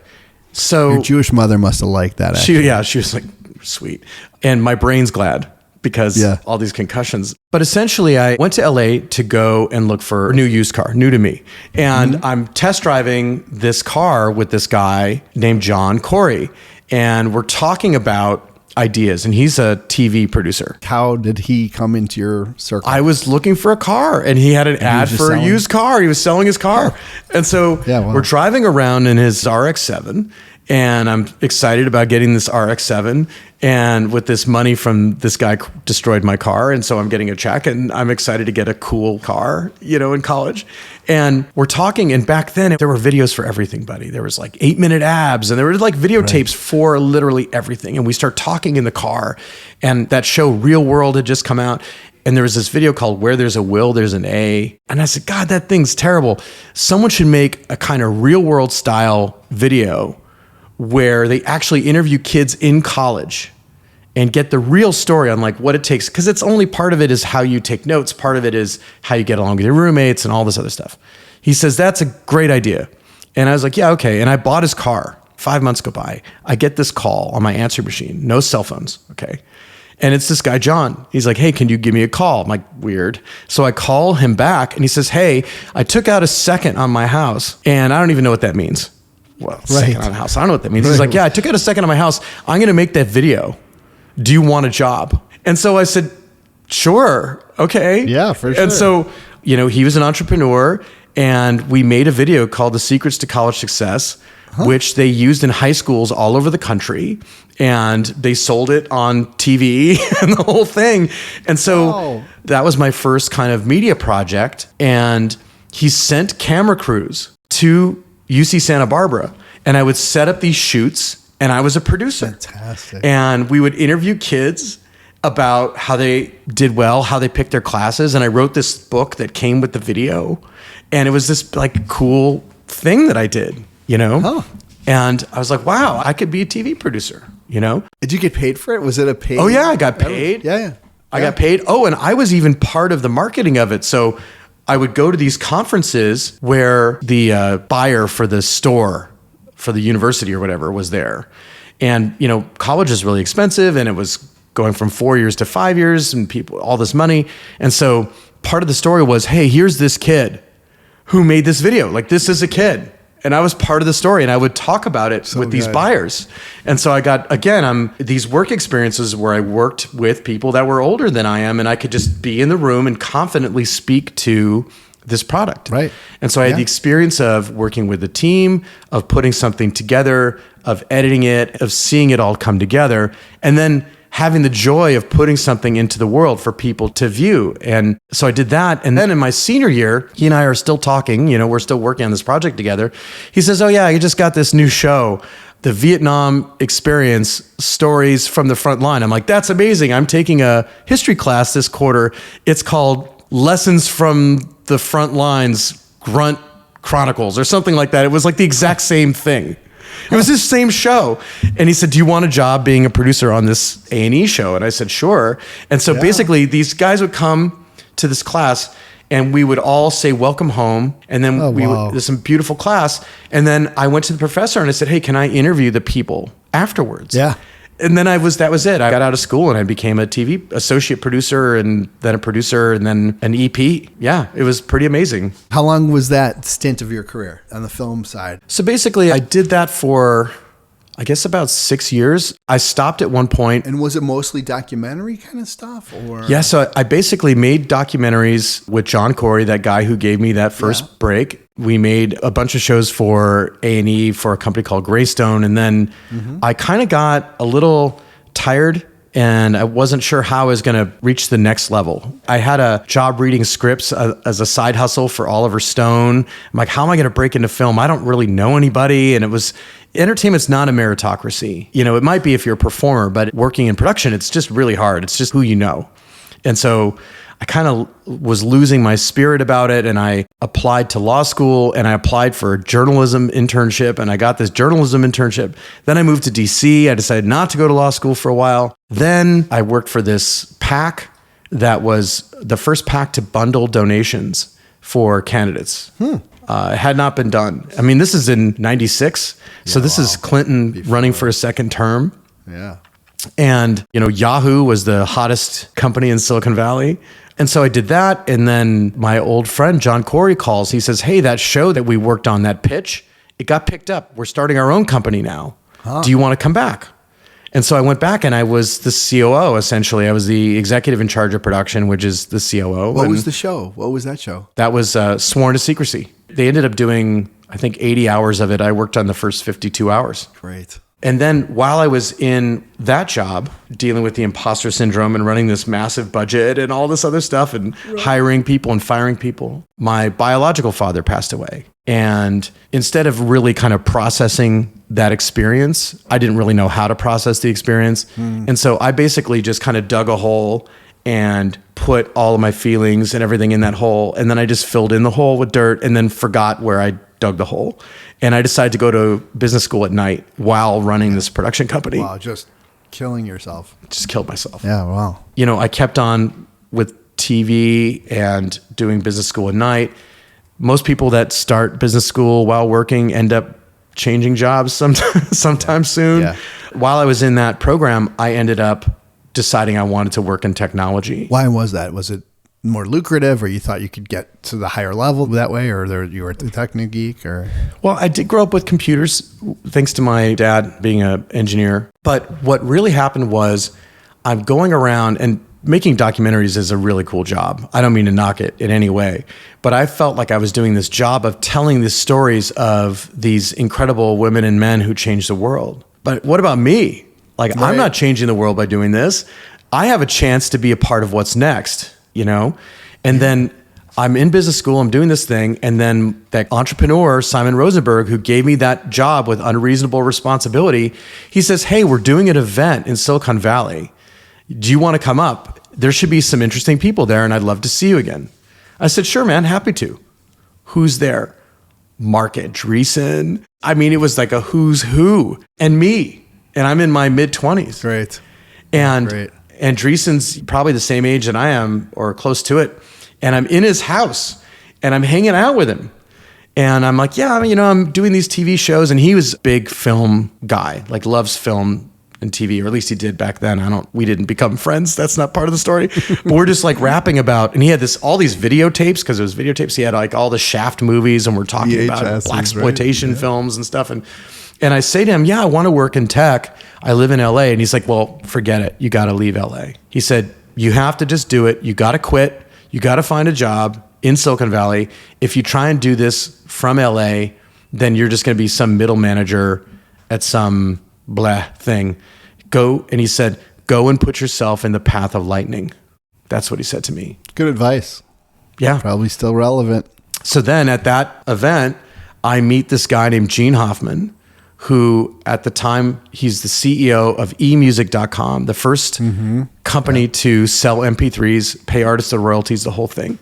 Speaker 2: So
Speaker 3: your Jewish mother must have liked that.
Speaker 2: She was like, sweet. And my brain's glad because all these concussions. But essentially I went to LA to go and look for a new used car, new to me. And I'm test driving this car with this guy named John Corey. And we're talking about ideas, and he's a TV producer.
Speaker 3: How did he come into your circle?
Speaker 2: I was looking for a car, and he had an ad for a used car. He was selling his car. And so we're driving around in his RX-7, and I'm excited about getting this RX-7. And with this money from this guy destroyed my car. And so I'm getting a check and I'm excited to get a cool car, in college. And we're talking. And back then there were videos for everything, buddy. There was like 8-minute abs and there were like videotapes for literally everything. And we start talking in the car, and that show Real World had just come out. And there was this video called Where There's a Will, There's an A. And I said, God, that thing's terrible. Someone should make a kind of real world style video where they actually interview kids in college and get the real story on like what it takes. Because it's only part of it is how you take notes. Part of it is how you get along with your roommates and all this other stuff. He says, that's a great idea. And I was like, yeah, okay. And I bought his car. 5 months go by. I get this call on my answer machine. No cell phones. Okay. And it's this guy, John. He's like, hey, can you give me a call? I'm like, weird. So I call him back and he says, hey, I took out a second on my house and I don't even know what that means. Well, second on a house. I don't know what that means. He's like, yeah, I took out a second on my house. I'm going to make that video. Do you want a job? And so I said, sure. Okay.
Speaker 3: Yeah, for sure.
Speaker 2: And so, he was an entrepreneur and we made a video called The Secrets to College Success, which they used in high schools all over the country. And they sold it on TV and the whole thing. And so that was my first kind of media project. And he sent camera crews to UC Santa Barbara, and I would set up these shoots, and I was a producer.
Speaker 3: Fantastic.
Speaker 2: And we would interview kids about how they did well, how they picked their classes. And I wrote this book that came with the video, and it was this like cool thing that I did, And I was like, wow, I could be a TV producer,
Speaker 3: Did you get paid for it? Was it a paid?
Speaker 2: Oh yeah, I got paid.
Speaker 3: Yeah.
Speaker 2: I got paid. Oh, and I was even part of the marketing of it. So I would go to these conferences where the buyer for the store, for the university or whatever, was there. And, college is really expensive, and it was going from 4 years to 5 years and people, all this money. And so part of the story was, hey, here's this kid who made this video. Like, this is a kid. And I was part of the story, and I would talk about it with these buyers. And so I got, again, these work experiences where I worked with people that were older than I am, and I could just be in the room and confidently speak to this product.
Speaker 3: Right.
Speaker 2: And so I had the experience of working with a team, of putting something together, of editing it, of seeing it all come together, and then having the joy of putting something into the world for people to view. And so I did that. And then in my senior year, he and I are still talking, we're still working on this project together. He says, oh yeah, I just got this new show, the Vietnam Experience Stories from the Front Line. I'm like, that's amazing. I'm taking a history class this quarter. It's called Lessons from the Front Lines Grunt Chronicles or something like that. It was like the exact same thing. It was his same show. And he said, do you want a job being a producer on this A&E show? And I said, sure. And so basically these guys would come to this class and we would all say, welcome home. And then there's some beautiful class. And then I went to the professor and I said, hey, can I interview the people afterwards?
Speaker 3: Yeah.
Speaker 2: And then that was it. I got out of school and I became a TV associate producer and then a producer and then an EP. Yeah, it was pretty amazing.
Speaker 3: How long was that stint of your career on the film side?
Speaker 2: So basically I did that for, I guess, about 6 years. I stopped at one point.
Speaker 3: And was it mostly documentary kind of stuff? Or
Speaker 2: Yeah, so I basically made documentaries with John Corey, that guy who gave me that first break. We made a bunch of shows for A&E for a company called Greystone. And then I kind of got a little tired and I wasn't sure how I was going to reach the next level. I had a job reading scripts as a side hustle for Oliver Stone. I'm like, how am I going to break into film? I don't really know anybody. And entertainment's not a meritocracy. It might be if you're a performer, but working in production, it's just really hard. It's just who you know. And so I kind of was losing my spirit about it, and I applied to law school and I applied for a journalism internship and I got this journalism internship. Then I moved to DC. I decided not to go to law school for a while. Then I worked for this PAC that was the first PAC to bundle donations for candidates. It had not been done. I mean, this is in 96. So this is Clinton running for a second term.
Speaker 3: Yeah.
Speaker 2: And, Yahoo was the hottest company in Silicon Valley. And so I did that. And then my old friend, John Corey, calls. He says, hey, that show that we worked on, that pitch, it got picked up. We're starting our own company now. Do you want to come back? And so I went back and I was the COO, essentially. I was the executive in charge of production, which is the COO.
Speaker 3: What was the show? What was that show?
Speaker 2: That was Sworn to Secrecy. They ended up doing, I think, 80 hours of it. I worked on the first 52 hours.
Speaker 3: Great.
Speaker 2: And then while I was in that job, dealing with the imposter syndrome and running this massive budget and all this other stuff and hiring people and firing people, my biological father passed away. And instead of really kind of processing that experience, I didn't really know how to process the experience. And so I basically just kind of dug a hole and put all of my feelings and everything in that hole. And then I just filled in the hole with dirt and then forgot where I dug the hole. And I decided to go to business school at night while running this production company.
Speaker 3: Wow, just killing yourself.
Speaker 2: Just killed myself.
Speaker 3: Yeah, wow.
Speaker 2: You know, I kept on with TV and doing business school at night. Most people that start business school while working end up changing jobs sometime soon.
Speaker 3: Yeah.
Speaker 2: While I was in that program, I ended up deciding I wanted to work in technology.
Speaker 3: Why was that? Was it more lucrative, or you thought you could get to the higher level that way, or you were a techno geek, or?
Speaker 2: Well, I did grow up with computers, thanks to my dad being an engineer. But what really happened was I'm going around, and making documentaries is a really cool job. I don't mean to knock it in any way, but I felt like I was doing this job of telling the stories of these incredible women and men who changed the world. But what about me? Like, I'm not changing the world by doing this. I have a chance to be a part of what's next, you know? And then I'm in business school, I'm doing this thing, and then that entrepreneur, Simon Rosenberg, who gave me that job with unreasonable responsibility, he says, hey, we're doing an event in Silicon Valley. Do you want to come up? There should be some interesting people there, and I'd love to see you again. I said, sure, man, happy to. Who's there? Mark Andreessen. I mean, it was like a who's who, and me. And I'm in my mid-20s.
Speaker 3: Great.
Speaker 2: And
Speaker 3: Great.
Speaker 2: Andreessen's probably the same age that I am, or close to it. And I'm in his house, and I'm hanging out with him. And I'm like, yeah, you know, I'm doing these TV shows. And he was a big film guy, like loves film and TV, or at least he did back then. We didn't become friends. That's not part of the story. But we're just like rapping about, and he had all these videotapes, because it was videotapes. He had like all the Shaft movies, and we're talking about blaxploitation films and stuff. And I say to him, yeah, I want to work in tech. I live in LA. And he's like, well, forget it. You got to leave LA. He said, you have to just do it. You got to quit. You got to find a job in Silicon Valley. If you try and do this from LA, then you're just going to be some middle manager at some blah thing. Go. And he said, go and put yourself in the path of lightning. That's what he said to me.
Speaker 3: Good advice.
Speaker 2: Yeah.
Speaker 3: Probably still relevant.
Speaker 2: So then at that event, I meet this guy named Gene Hoffman, who at the time, he's the CEO of emusic.com, the first company to sell MP3s, pay artists the royalties, the whole thing.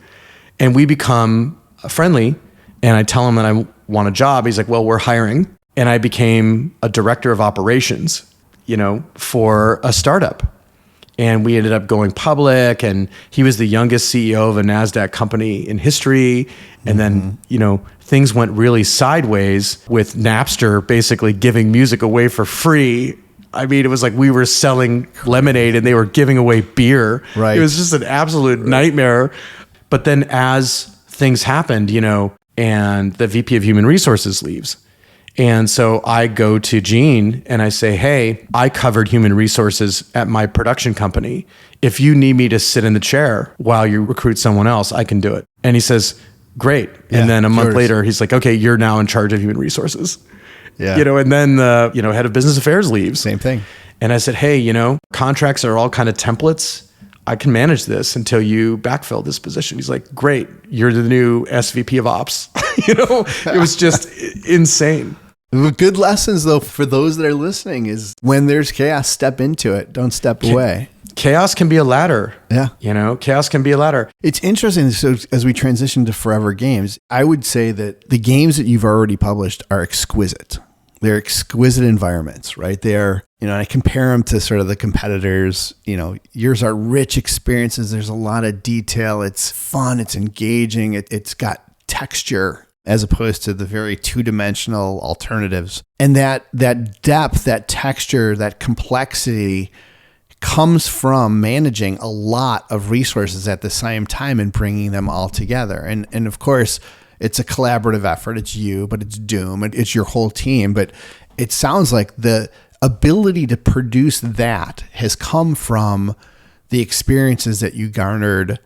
Speaker 2: And we become friendly, and I tell him that I want a job. He's like, well, we're hiring. And I became a director of operations, you know, for a startup. And we ended up going public, and he was the youngest CEO of a NASDAQ company in history. And then, you know, things went really sideways with Napster basically giving music away for free. I mean, it was like we were selling lemonade and they were giving away beer.
Speaker 3: Right.
Speaker 2: It was just an absolute nightmare. But then as things happened, you know, and the VP of Human Resources leaves. And so I go to Gene and I say, hey, I covered human resources at my production company. If you need me to sit in the chair while you recruit someone else, I can do it. And he says, great.
Speaker 3: Yeah,
Speaker 2: and then a month later, he's like, okay, you're now in charge of human resources.
Speaker 3: Yeah.
Speaker 2: You know, and then the, you know, head of business affairs leaves.
Speaker 3: Same thing.
Speaker 2: And I said, hey, you know, contracts are all kind of templates. I can manage this until you backfill this position. He's like, great. You're the new SVP of ops. You know, it was just insane.
Speaker 3: Good lessons, though, for those that are listening is when there's chaos, step into it. Don't step away.
Speaker 2: Chaos can be a ladder.
Speaker 3: Yeah.
Speaker 2: You know, chaos can be a ladder.
Speaker 3: It's interesting. So as we transition to ForeVR Games, I would say that the games that you've already published are exquisite. They're exquisite environments, right? They're, you know, and I compare them to sort of the competitors. You know, yours are rich experiences. There's a lot of detail. It's fun. It's engaging. It's got texture, as opposed to the very two-dimensional alternatives. And that depth, that texture, that complexity comes from managing a lot of resources at the same time and bringing them all together. And of course, it's a collaborative effort. It's you, but it's Doom. It's your whole team. But it sounds like the ability to produce that has come from the experiences that you garnered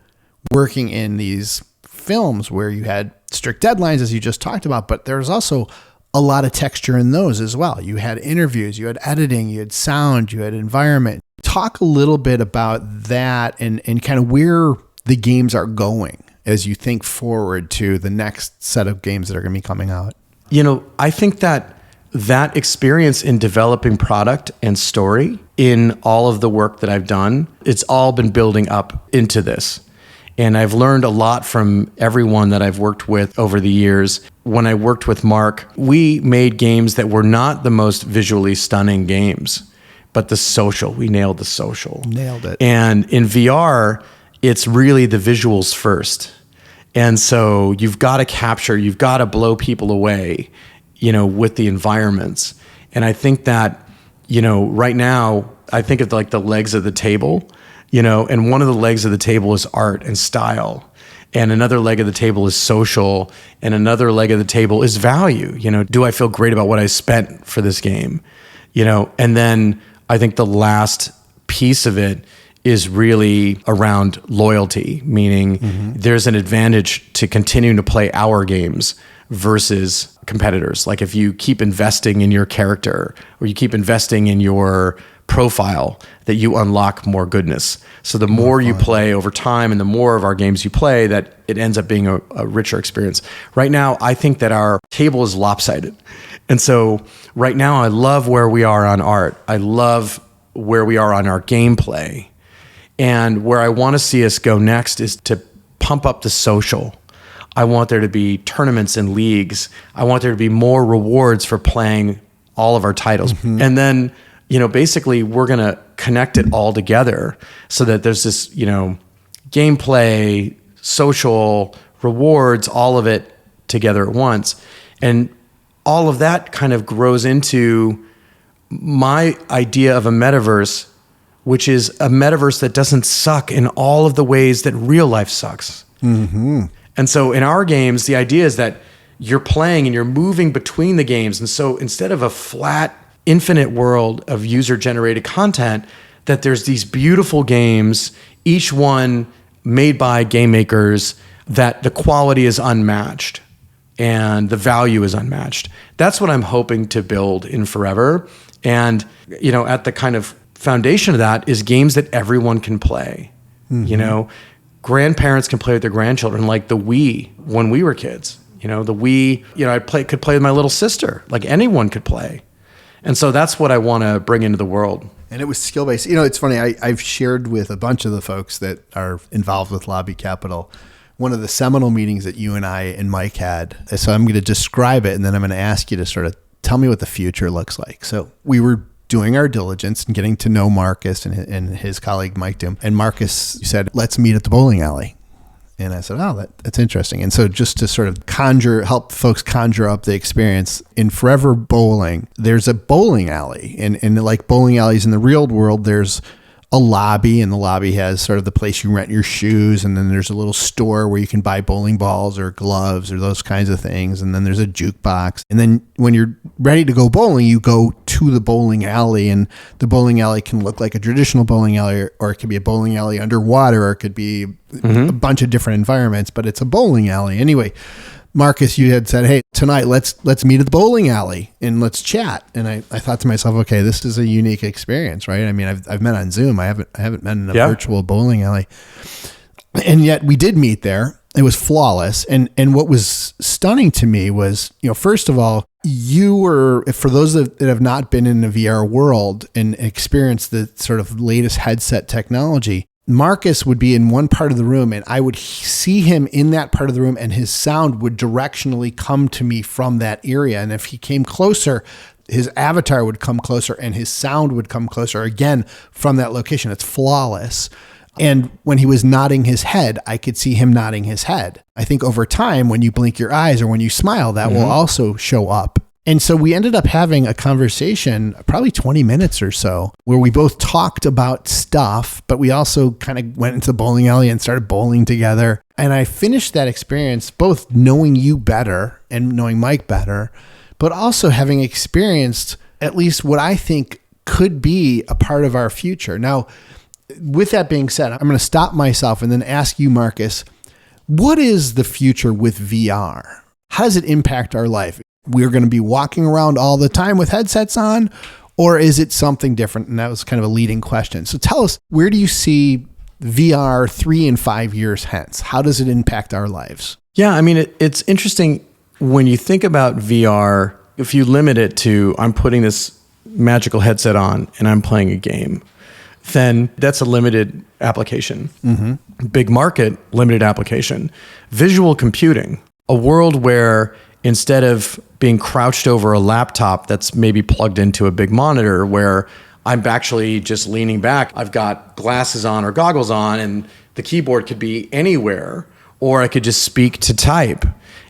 Speaker 3: working in these films where you had strict deadlines, as you just talked about, but there's also
Speaker 1: a lot of texture in those as well. You had interviews, you had editing, you had sound, you had environment. Talk a little bit about that and kind of where the games are going as you think forward to the next set of games that are going to be coming out.
Speaker 2: I think that experience in developing product and story in all of the work that I've done, it's all been building up into this. And I've learned a lot from everyone that I've worked with over the years. When I worked with Mark, we made games that were not the most visually stunning games, but we nailed the social.
Speaker 1: Nailed it.
Speaker 2: And in VR, it's really the visuals first. And so you've got to blow people away, with the environments. And I think that, right now, I think of like the legs of the table, and one of the legs of the table is art and style. And another leg of the table is social. And another leg of the table is value. Do I feel great about what I spent for this game? And then I think the last piece of it is really around loyalty, meaning there's an advantage to continuing to play our games versus competitors. Like if you keep investing in your character or you keep investing in your profile, that you unlock more goodness. So the more you play over time and the more of our games you play, that it ends up being a richer experience. Right now, I think that our table is lopsided. And so right now, I love where we are on art. I love where we are on our gameplay. And where I want to see us go next is to pump up the social. I want there to be tournaments and leagues. I want there to be more rewards for playing all of our titles. And then, basically we're going to connect it all together so that there's this, gameplay, social, rewards, all of it together at once. And all of that kind of grows into my idea of a metaverse, which is a metaverse that doesn't suck in all of the ways that real life sucks. And so in our games, the idea is that you're playing and you're moving between the games. And so instead of a flat, infinite world of user-generated content, that there's these beautiful games, each one made by game makers, that the quality is unmatched and the value is unmatched. That's what I'm hoping to build in Forever. And, at the kind of foundation of that is games that everyone can play. Grandparents can play with their grandchildren, like the Wii when we were kids. The Wii, I could play with my little sister, like anyone could play. And so that's what I want to bring into the world.
Speaker 1: And it was skill-based. It's funny, I've shared with a bunch of the folks that are involved with Lobby Capital one of the seminal meetings that you and I and Mike had. So I'm going to describe it, and then I'm going to ask you to sort of tell me what the future looks like. So we were doing our diligence and getting to know Marcus and his colleague Mike Doom. And Marcus said, let's meet at the bowling alley. And I said, oh, that's interesting. And so just to sort of help folks conjure up the experience, in Forever Bowling, there's a bowling alley. And like bowling alleys in the real world, there's a lobby, and the lobby has sort of the place you rent your shoes. And then there's a little store where you can buy bowling balls or gloves or those kinds of things. And then there's a jukebox. And then when you're ready to go bowling, you go to the bowling alley, and the bowling alley can look like a traditional bowling alley, or it could be a bowling alley underwater, or it could be a bunch of different environments, but it's a bowling alley. Anyway, Marcus, you had said, hey, tonight, let's meet at the bowling alley and let's chat. And I thought to myself, okay, this is a unique experience, right? I mean, I've met on Zoom. I haven't met in a virtual bowling alley. And yet we did meet there. It was flawless. And what was stunning to me was, first of all, you were, for those that have not been in the VR world and experienced the sort of latest headset technology, Marcus would be in one part of the room, and I would see him in that part of the room, and his sound would directionally come to me from that area. And if he came closer, his avatar would come closer and his sound would come closer again from that location. It's flawless. And when he was nodding his head, I could see him nodding his head. I think over time, when you blink your eyes or when you smile, that will also show up. And so we ended up having a conversation, probably 20 minutes or so, where we both talked about stuff, but we also kind of went into the bowling alley and started bowling together. And I finished that experience both knowing you better and knowing Mike better, but also having experienced at least what I think could be a part of our future. Now, with that being said, I'm going to stop myself and then ask you, Marcus, what is the future with VR? How does it impact our life?
Speaker 3: we're going to be walking around all the time with headsets on, or is it something different? And that was kind of a leading question. So tell us, where do you see VR 3 and 5 years hence? How does it impact our lives?
Speaker 2: Yeah, I mean, it's interesting when you think about VR, if you limit it to, I'm putting this magical headset on and I'm playing a game, then that's a limited application. Big market, limited application. Visual computing, a world where instead of being crouched over a laptop that's maybe plugged into a big monitor, where I'm actually just leaning back, I've got glasses on or goggles on, and the keyboard could be anywhere, or I could just speak to type.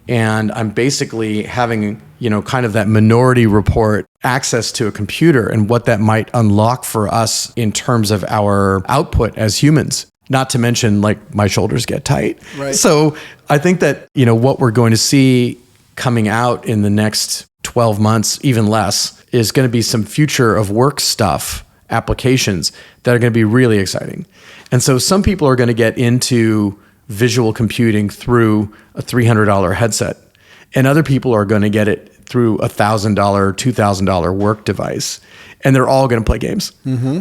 Speaker 2: And I'm basically having, kind of that Minority Report access to a computer and what that might unlock for us in terms of our output as humans. Not to mention, like, my shoulders get tight.
Speaker 3: Right.
Speaker 2: So I think that, what we're going to see coming out in the next 12 months, even less, is going to be some future of work stuff, applications that are going to be really exciting. And so some people are going to get into visual computing through a $300 headset, and other people are going to get it through a $1,000, $2,000 work device. And they're all going to play games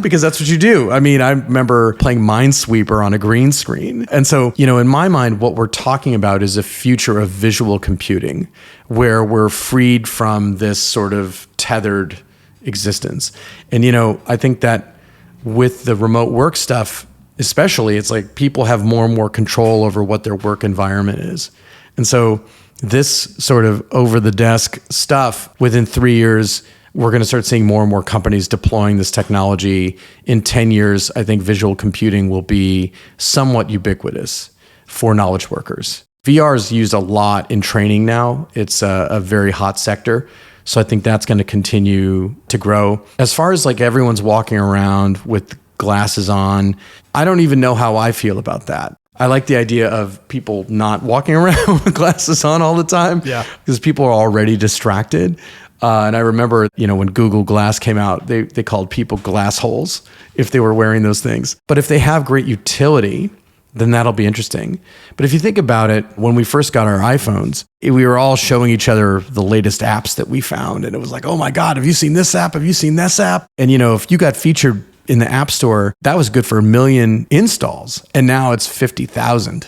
Speaker 2: because that's what you do. I mean, I remember playing Minesweeper on a green screen. And so, in my mind, what we're talking about is a future of visual computing where we're freed from this sort of tethered existence. And, I think that with the remote work stuff, especially, it's like people have more and more control over what their work environment is. And so this sort of over the desk stuff, within 3 years, we're going to start seeing more and more companies deploying this technology. In 10 years, I think visual computing will be somewhat ubiquitous for knowledge workers. VR is used a lot in training now. It's a very hot sector. So I think that's going to continue to grow. As far as like everyone's walking around with glasses on, I don't even know how I feel about that. I like the idea of people not walking around with glasses on all the time because people are already distracted. And I remember, when Google Glass came out, they called people glass holes if they were wearing those things. But if they have great utility, then that'll be interesting. But if you think about it, when we first got our iPhones, we were all showing each other the latest apps that we found. And it was like, oh my God, have you seen this app? Have you seen this app? And, if you got featured in the App Store, that was good for 1 million installs. And now it's 50,000.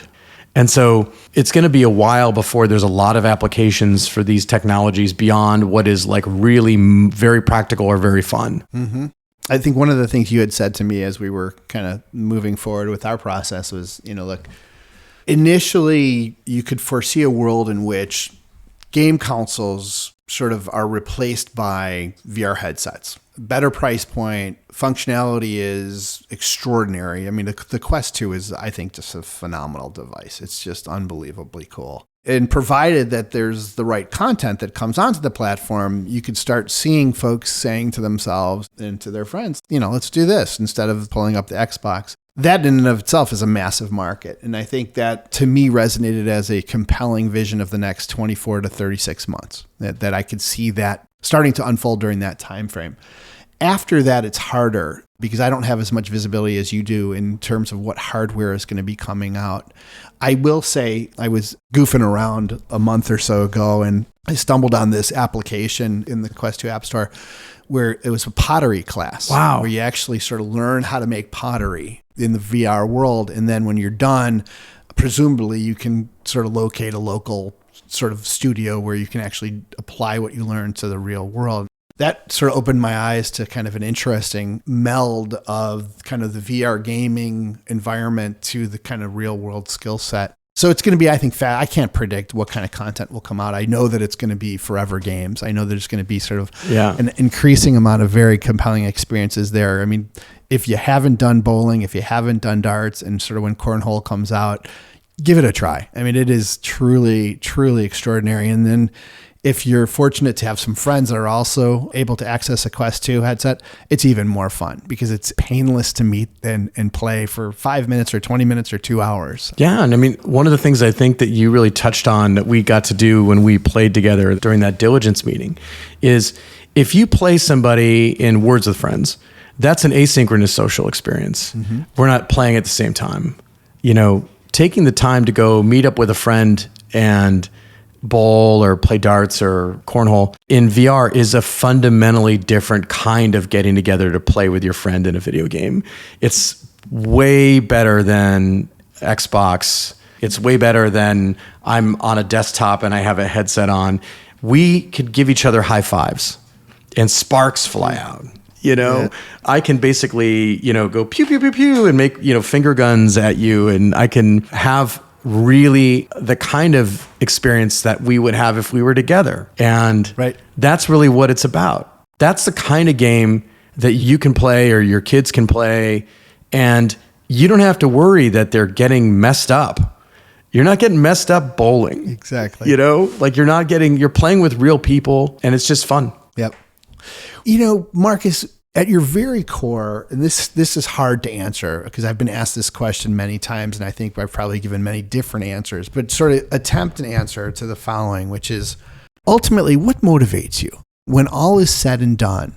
Speaker 2: And so it's going to be a while before there's a lot of applications for these technologies beyond what is like really very practical or very fun.
Speaker 3: I think one of the things you had said to me as we were kind of moving forward with our process was, look, initially you could foresee a world in which game consoles sort of are replaced by VR headsets. Better price point, functionality is extraordinary. I mean, the Quest 2 is, I think, just a phenomenal device. It's just unbelievably cool. And provided that there's the right content that comes onto the platform, you could start seeing folks saying to themselves and to their friends, let's do this instead of pulling up the Xbox. That in and of itself is a massive market. And I think that, to me, resonated as a compelling vision of the next 24 to 36 months, that I could see that starting to unfold during that time frame. After that, it's harder because I don't have as much visibility as you do in terms of what hardware is going to be coming out. I will say I was goofing around a month or so ago and I stumbled on this application in the Quest 2 App Store where it was a pottery class.
Speaker 2: Wow.
Speaker 3: Where you actually sort of learn how to make pottery in the VR world. And then when you're done, presumably you can sort of locate a local sort of studio where you can actually apply what you learned to the real world. That sort of opened my eyes to kind of an interesting meld of kind of the VR gaming environment to the kind of real world skill set. So it's going to be, I think, I can't predict what kind of content will come out. I know that it's going to be forever games. I know there's going to be sort of an increasing amount of very compelling experiences there. I mean, if you haven't done bowling, if you haven't done darts, and sort of when Cornhole comes out, give it a try. I mean, it is truly, truly extraordinary. And then if you're fortunate to have some friends that are also able to access a Quest 2 headset, it's even more fun because it's painless to meet and play for 5 minutes or 20 minutes or 2 hours.
Speaker 2: Yeah. And I mean, one of the things I think that you really touched on that we got to do when we played together during that diligence meeting is if you play somebody in Words with Friends, that's an asynchronous social experience. We're not playing at the same time. Taking the time to go meet up with a friend and bowl or play darts or cornhole in VR is a fundamentally different kind of getting together to play with your friend in a video game. It's way better than Xbox. It's way better than I'm on a desktop and I have a headset on. We could give each other high fives and sparks fly out. I can basically, go pew, pew, pew, pew and make, finger guns at you. And I can have really the kind of experience that we would have if we were together. And that's really what it's about. That's the kind of game that you can play or your kids can play. And you don't have to worry that they're getting messed up. You're not getting messed up bowling.
Speaker 3: Exactly.
Speaker 1: You're
Speaker 2: playing with real people and it's just fun.
Speaker 3: Yep. Marcus, at your very core, and this is hard to answer because I've been asked this question many times and I think I've probably given many different answers, but sort of attempt an answer to the following, which is ultimately what motivates you when all is said and done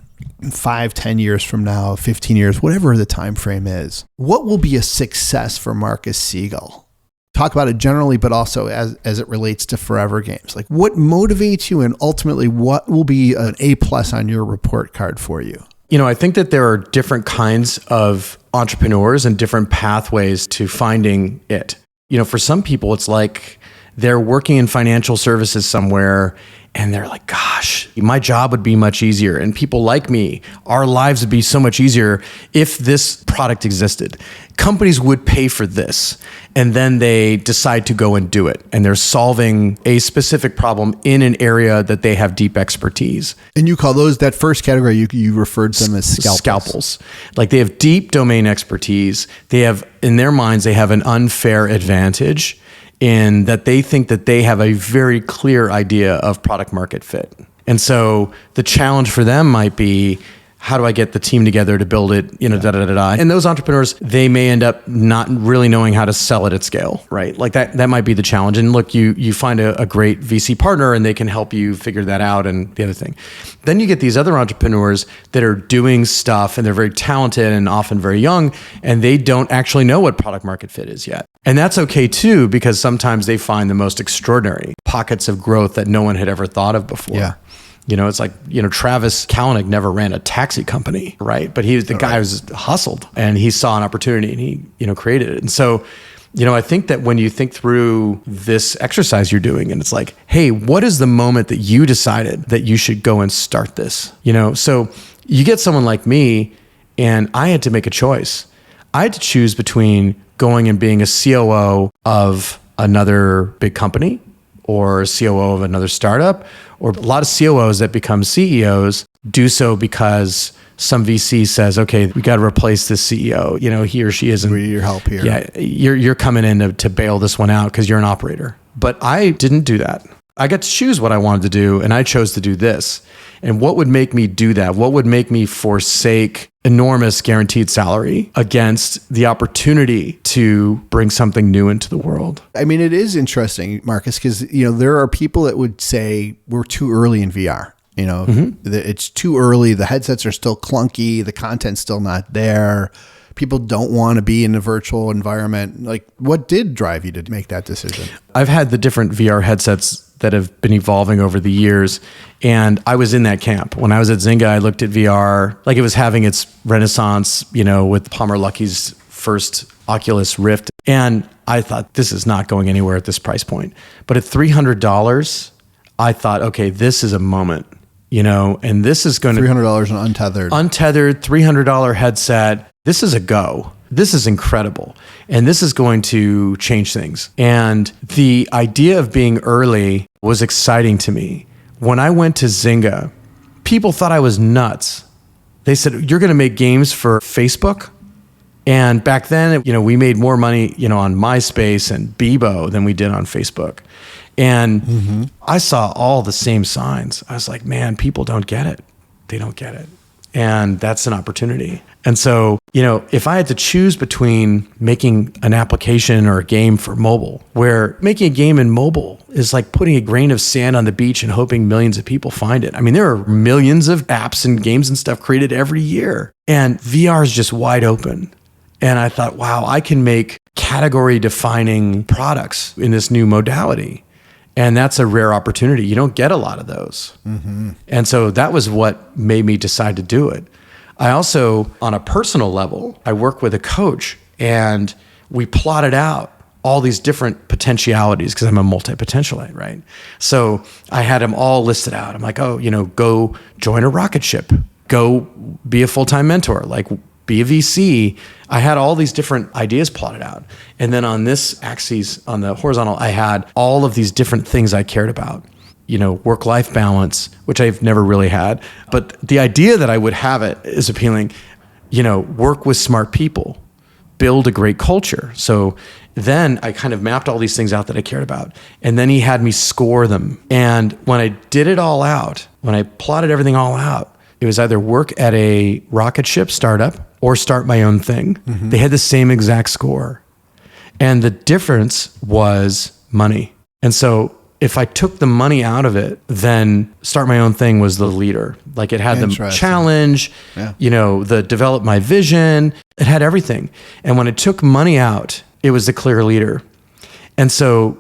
Speaker 3: 5, 10 years from now, 15 years, whatever the time frame is, what will be a success for Marcus Segal? Talk about it generally, but also as it relates to Forever Games. Like what motivates you and ultimately what will be an A+ on your report card for you?
Speaker 2: I think that there are different kinds of entrepreneurs and different pathways to finding it. For some people, it's like they're working in financial services somewhere and they're like, gosh, my job would be much easier. And people like me, our lives would be so much easier if this product existed. Companies would pay for this. And then they decide to go and do it. And they're solving a specific problem in an area that they have deep expertise.
Speaker 3: And you call those, that first category, you referred to them as scalpels.
Speaker 2: Like they have deep domain expertise. They have, in their minds, they have an unfair advantage in that they think that they have a very clear idea of product market fit. And so the challenge for them might be, how do I get the team together to build it, And those entrepreneurs, they may end up not really knowing how to sell it at scale, right? Like that might be the challenge. And look, you find a great VC partner and they can help you figure that out and the other thing. Then you get these other entrepreneurs that are doing stuff and they're very talented and often very young and they don't actually know what product market fit is yet. And that's okay too, because sometimes they find the most extraordinary pockets of growth that no one had ever thought of before.
Speaker 3: Yeah.
Speaker 2: It's like, Travis Kalanick never ran a taxi company, right? But he was the guy who was hustled and he saw an opportunity and he, created it. And so, I think that when you think through this exercise you're doing and it's like, hey, what is the moment that you decided that you should go and start this? So you get someone like me and I had to make a choice. I had to choose between going and being a COO of another big company or COO of another startup, or a lot of COOs that become CEOs do so because some VC says, okay, we got to replace this CEO. He or she isn't.
Speaker 3: We need your help here.
Speaker 2: Yeah, you're coming in to bail this one out because you're an operator. But I didn't do that. I got to choose what I wanted to do, and I chose to do this. And what would make me do that? What would make me forsake enormous guaranteed salary against the opportunity to bring something new into the world?
Speaker 3: I mean, it is interesting, Marcus, because, there are people that would say we're too early in VR. It's too early. The headsets are still clunky. The content's still not there. People don't want to be in a virtual environment. Like, what did drive you to make that decision?
Speaker 2: I've had the different VR headsets that have been evolving over the years. And I was in that camp. When I was at Zynga, I looked at VR like it was having its renaissance, with Palmer Luckey's first Oculus Rift. And I thought, this is not going anywhere at this price point. But at $300, I thought, okay, this is a moment, and this is going to...
Speaker 3: $300 an untethered.
Speaker 2: Untethered, $300 headset. This is a go. This is incredible. And this is going to change things. And the idea of being early was exciting to me. When I went to Zynga, people thought I was nuts. They said, you're going to make games for Facebook? And back then, we made more money, on MySpace and Bebo than we did on Facebook. And I saw all the same signs. I was like, man, people don't get it. They don't get it. And that's an opportunity. And so, if I had to choose between making an application or a game for mobile, where making a game in mobile is like putting a grain of sand on the beach and hoping millions of people find it. I mean, there are millions of apps and games and stuff created every year. And VR is just wide open. And I thought, wow, I can make category defining products in this new modality. And that's a rare opportunity. You don't get a lot of those. And so that was what made me decide to do it. I also, on a personal level, I work with a coach, and we plotted out all these different potentialities because I'm a multi-potentialite, right? So I had them all listed out. I'm like, go join a rocket ship, go be a full-time mentor, like be a VC. I had all these different ideas plotted out. And then on this axis, on the horizontal, I had all of these different things I cared about. Work-life balance, which I've never really had. But the idea that I would have it is appealing. Work with smart people, build a great culture. So then I kind of mapped all these things out that I cared about. And then he had me score them. And when I did it all out, when I plotted everything all out, it was either work at a rocket ship startup or start my own thing. They had the same exact score. And the difference was money. And so if I took the money out of it, then start my own thing was the leader. Like it had the challenge, the develop my vision. It had everything. And when it took money out, it was the clear leader. And so,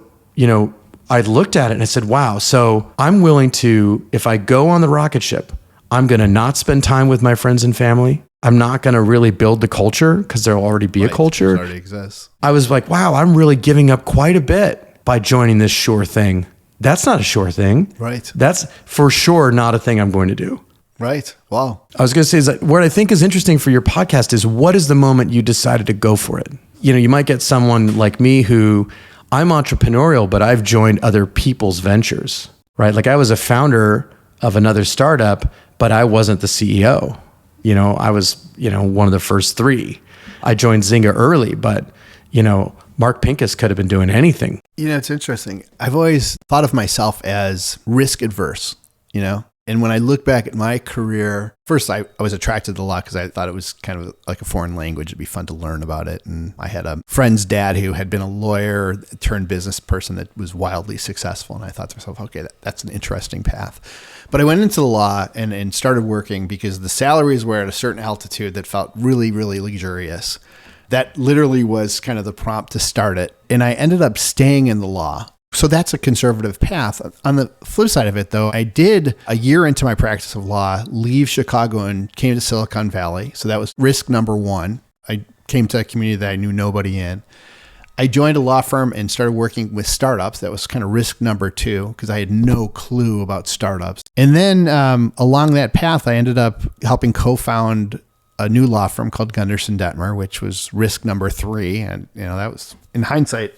Speaker 2: I looked at it and I said, wow, so I'm willing to, if I go on the rocket ship, I'm going to not spend time with my friends and family. I'm not going to really build the culture because there'll already be a culture.
Speaker 3: It already exists.
Speaker 2: I was like, wow, I'm really giving up quite a bit by joining this sure thing. That's not a sure thing.
Speaker 3: Right.
Speaker 2: That's for sure not a thing I'm going to do.
Speaker 3: Right. Wow.
Speaker 2: I was going to say is that what I think is interesting for your podcast is what is the moment you decided to go for it? You might get someone like me who I'm entrepreneurial, but I've joined other people's ventures, right? Like I was a founder of another startup, but I wasn't the CEO. I was, one of the first three. I joined Zynga early, but, Mark Pincus could have been doing anything.
Speaker 3: It's interesting. I've always thought of myself as risk adverse, And when I look back at my career, first I was attracted to law because I thought it was kind of like a foreign language. It'd be fun to learn about it. And I had a friend's dad who had been a lawyer turned business person that was wildly successful. And I thought to myself, okay, that's an interesting path. But I went into the law and started working because the salaries were at a certain altitude that felt really, really luxurious. That literally was kind of the prompt to start it. And I ended up staying in the law. So that's a conservative path. On the flip side of it, though, I did, a year into my practice of law, leave Chicago and came to Silicon Valley. So that was risk number one. I came to a community that I knew nobody in. I joined a law firm and started working with startups. That was kind of risk number two because I had no clue about startups. And then along that path, I ended up helping co-found a new law firm called Gunderson Detmer, which was risk number three. And, that was, in hindsight,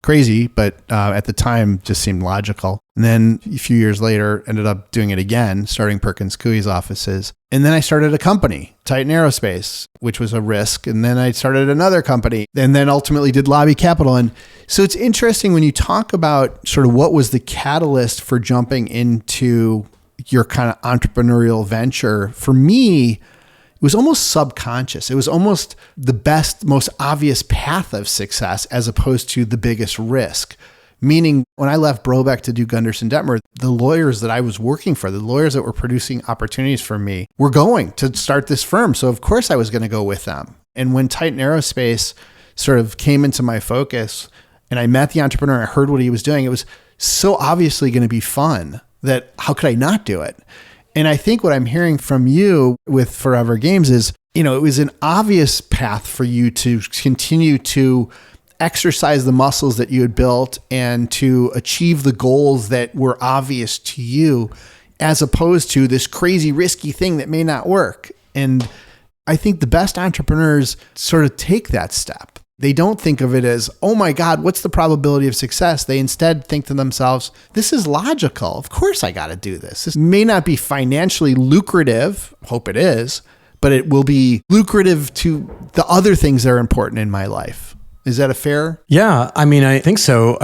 Speaker 3: crazy, but at the time just seemed logical. And then a few years later, ended up doing it again, starting Perkins Coie's offices. And then I started a company, Titan Aerospace, which was a risk. And then I started another company and then ultimately did Lobby Capital. And so it's interesting when you talk about sort of what was the catalyst for jumping into your kind of entrepreneurial venture. For me, it was almost subconscious. It was almost the best, most obvious path of success as opposed to the biggest risk. Meaning when I left Brobeck to do Gunderson Detmer, the lawyers that I was working for, the lawyers that were producing opportunities for me were going to start this firm. So of course I was going to go with them. And when Titan Aerospace sort of came into my focus and I met the entrepreneur, I heard what he was doing, it was so obviously going to be fun that how could I not do it? And I think what I'm hearing from you with ForeVR Games is, it was an obvious path for you to continue to exercise the muscles that you had built and to achieve the goals that were obvious to you, as opposed to this crazy risky thing that may not work. And I think the best entrepreneurs sort of take that step. They don't think of it as, oh my God, what's the probability of success? They instead think to themselves, this is logical. Of course I got to do this. This may not be financially lucrative, hope it is, but it will be lucrative to the other things that are important in my life. Is that a fair?
Speaker 2: Yeah, I think so.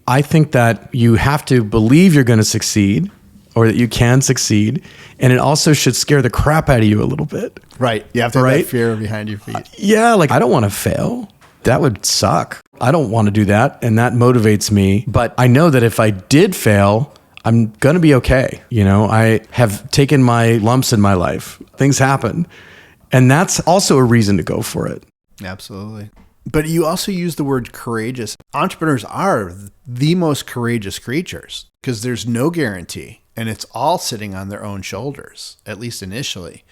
Speaker 2: I think that you have to believe you're going to succeed or that you can succeed. And it also should scare the crap out of you a little bit.
Speaker 3: Right. You have to have that fear behind your feet.
Speaker 2: Yeah, like I don't want to fail. That would suck. I don't want to do that. And that motivates me. But I know that if I did fail, I'm going to be okay. I have taken my lumps in my life. Things happen. And that's also a reason to go for it.
Speaker 3: Absolutely. But you also use the word courageous. Entrepreneurs are the most courageous creatures because there's no guarantee and it's all sitting on their own shoulders, at least initially.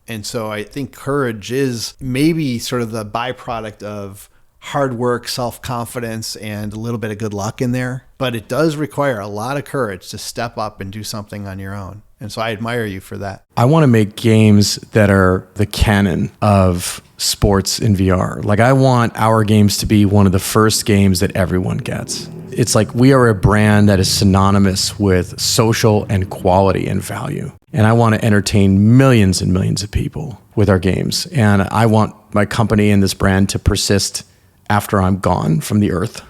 Speaker 3: And so I think courage is maybe sort of the byproduct of hard work, self-confidence, and a little bit of good luck in there. But it does require a lot of courage to step up and do something on your own. And so I admire you for that.
Speaker 2: I want to make games that are the canon of sports in VR. Like, I want our games to be one of the first games that everyone gets. It's like we are a brand that is synonymous with social and quality and value. And I want to entertain millions and millions of people with our games. And I want my company and this brand to persist after I'm gone from the earth.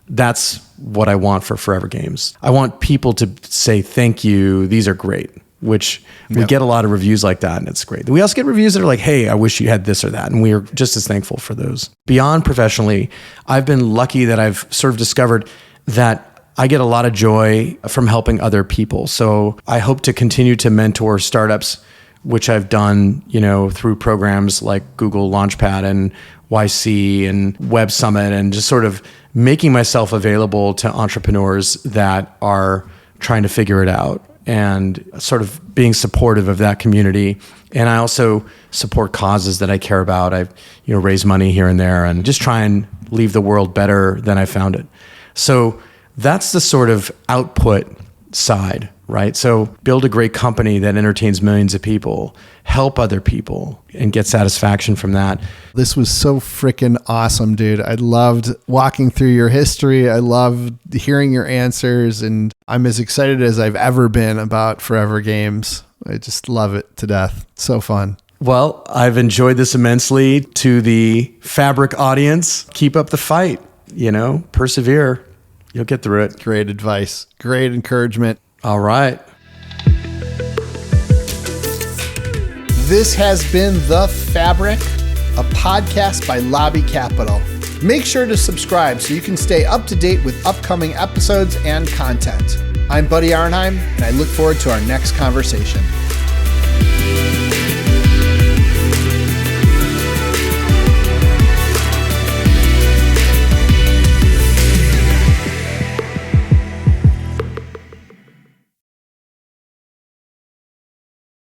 Speaker 2: That's what I want for Forever Games. I want people to say, thank you, these are great, which we get a lot of reviews like that, and it's great. We also get reviews that are like, hey, I wish you had this or that, and we are just as thankful for those. Beyond professionally, I've been lucky that I've sort of discovered that I get a lot of joy from helping other people. So I hope to continue to mentor startups, which I've done, through programs like Google Launchpad and YC and Web Summit, and just sort of making myself available to entrepreneurs that are trying to figure it out and sort of being supportive of that community. And I also support causes that I care about. I raise money here and there and just try and leave the world better than I found it. So that's the sort of output side, right? So build a great company that entertains millions of people, help other people, and get satisfaction from that.
Speaker 1: This was so freaking awesome, dude. I loved walking through your history. I loved hearing your answers, and I'm as excited as I've ever been about Forever Games. I just love it to death. So fun.
Speaker 2: Well, I've enjoyed this immensely. To the Fabric audience, keep up the fight, persevere. You'll get through it.
Speaker 1: Great advice. Great encouragement.
Speaker 2: All right.
Speaker 1: This has been The Fabric, a podcast by Lobby Capital. Make sure to subscribe so you can stay up to date with upcoming episodes and content. I'm Buddy Arnheim, and I look forward to our next conversation.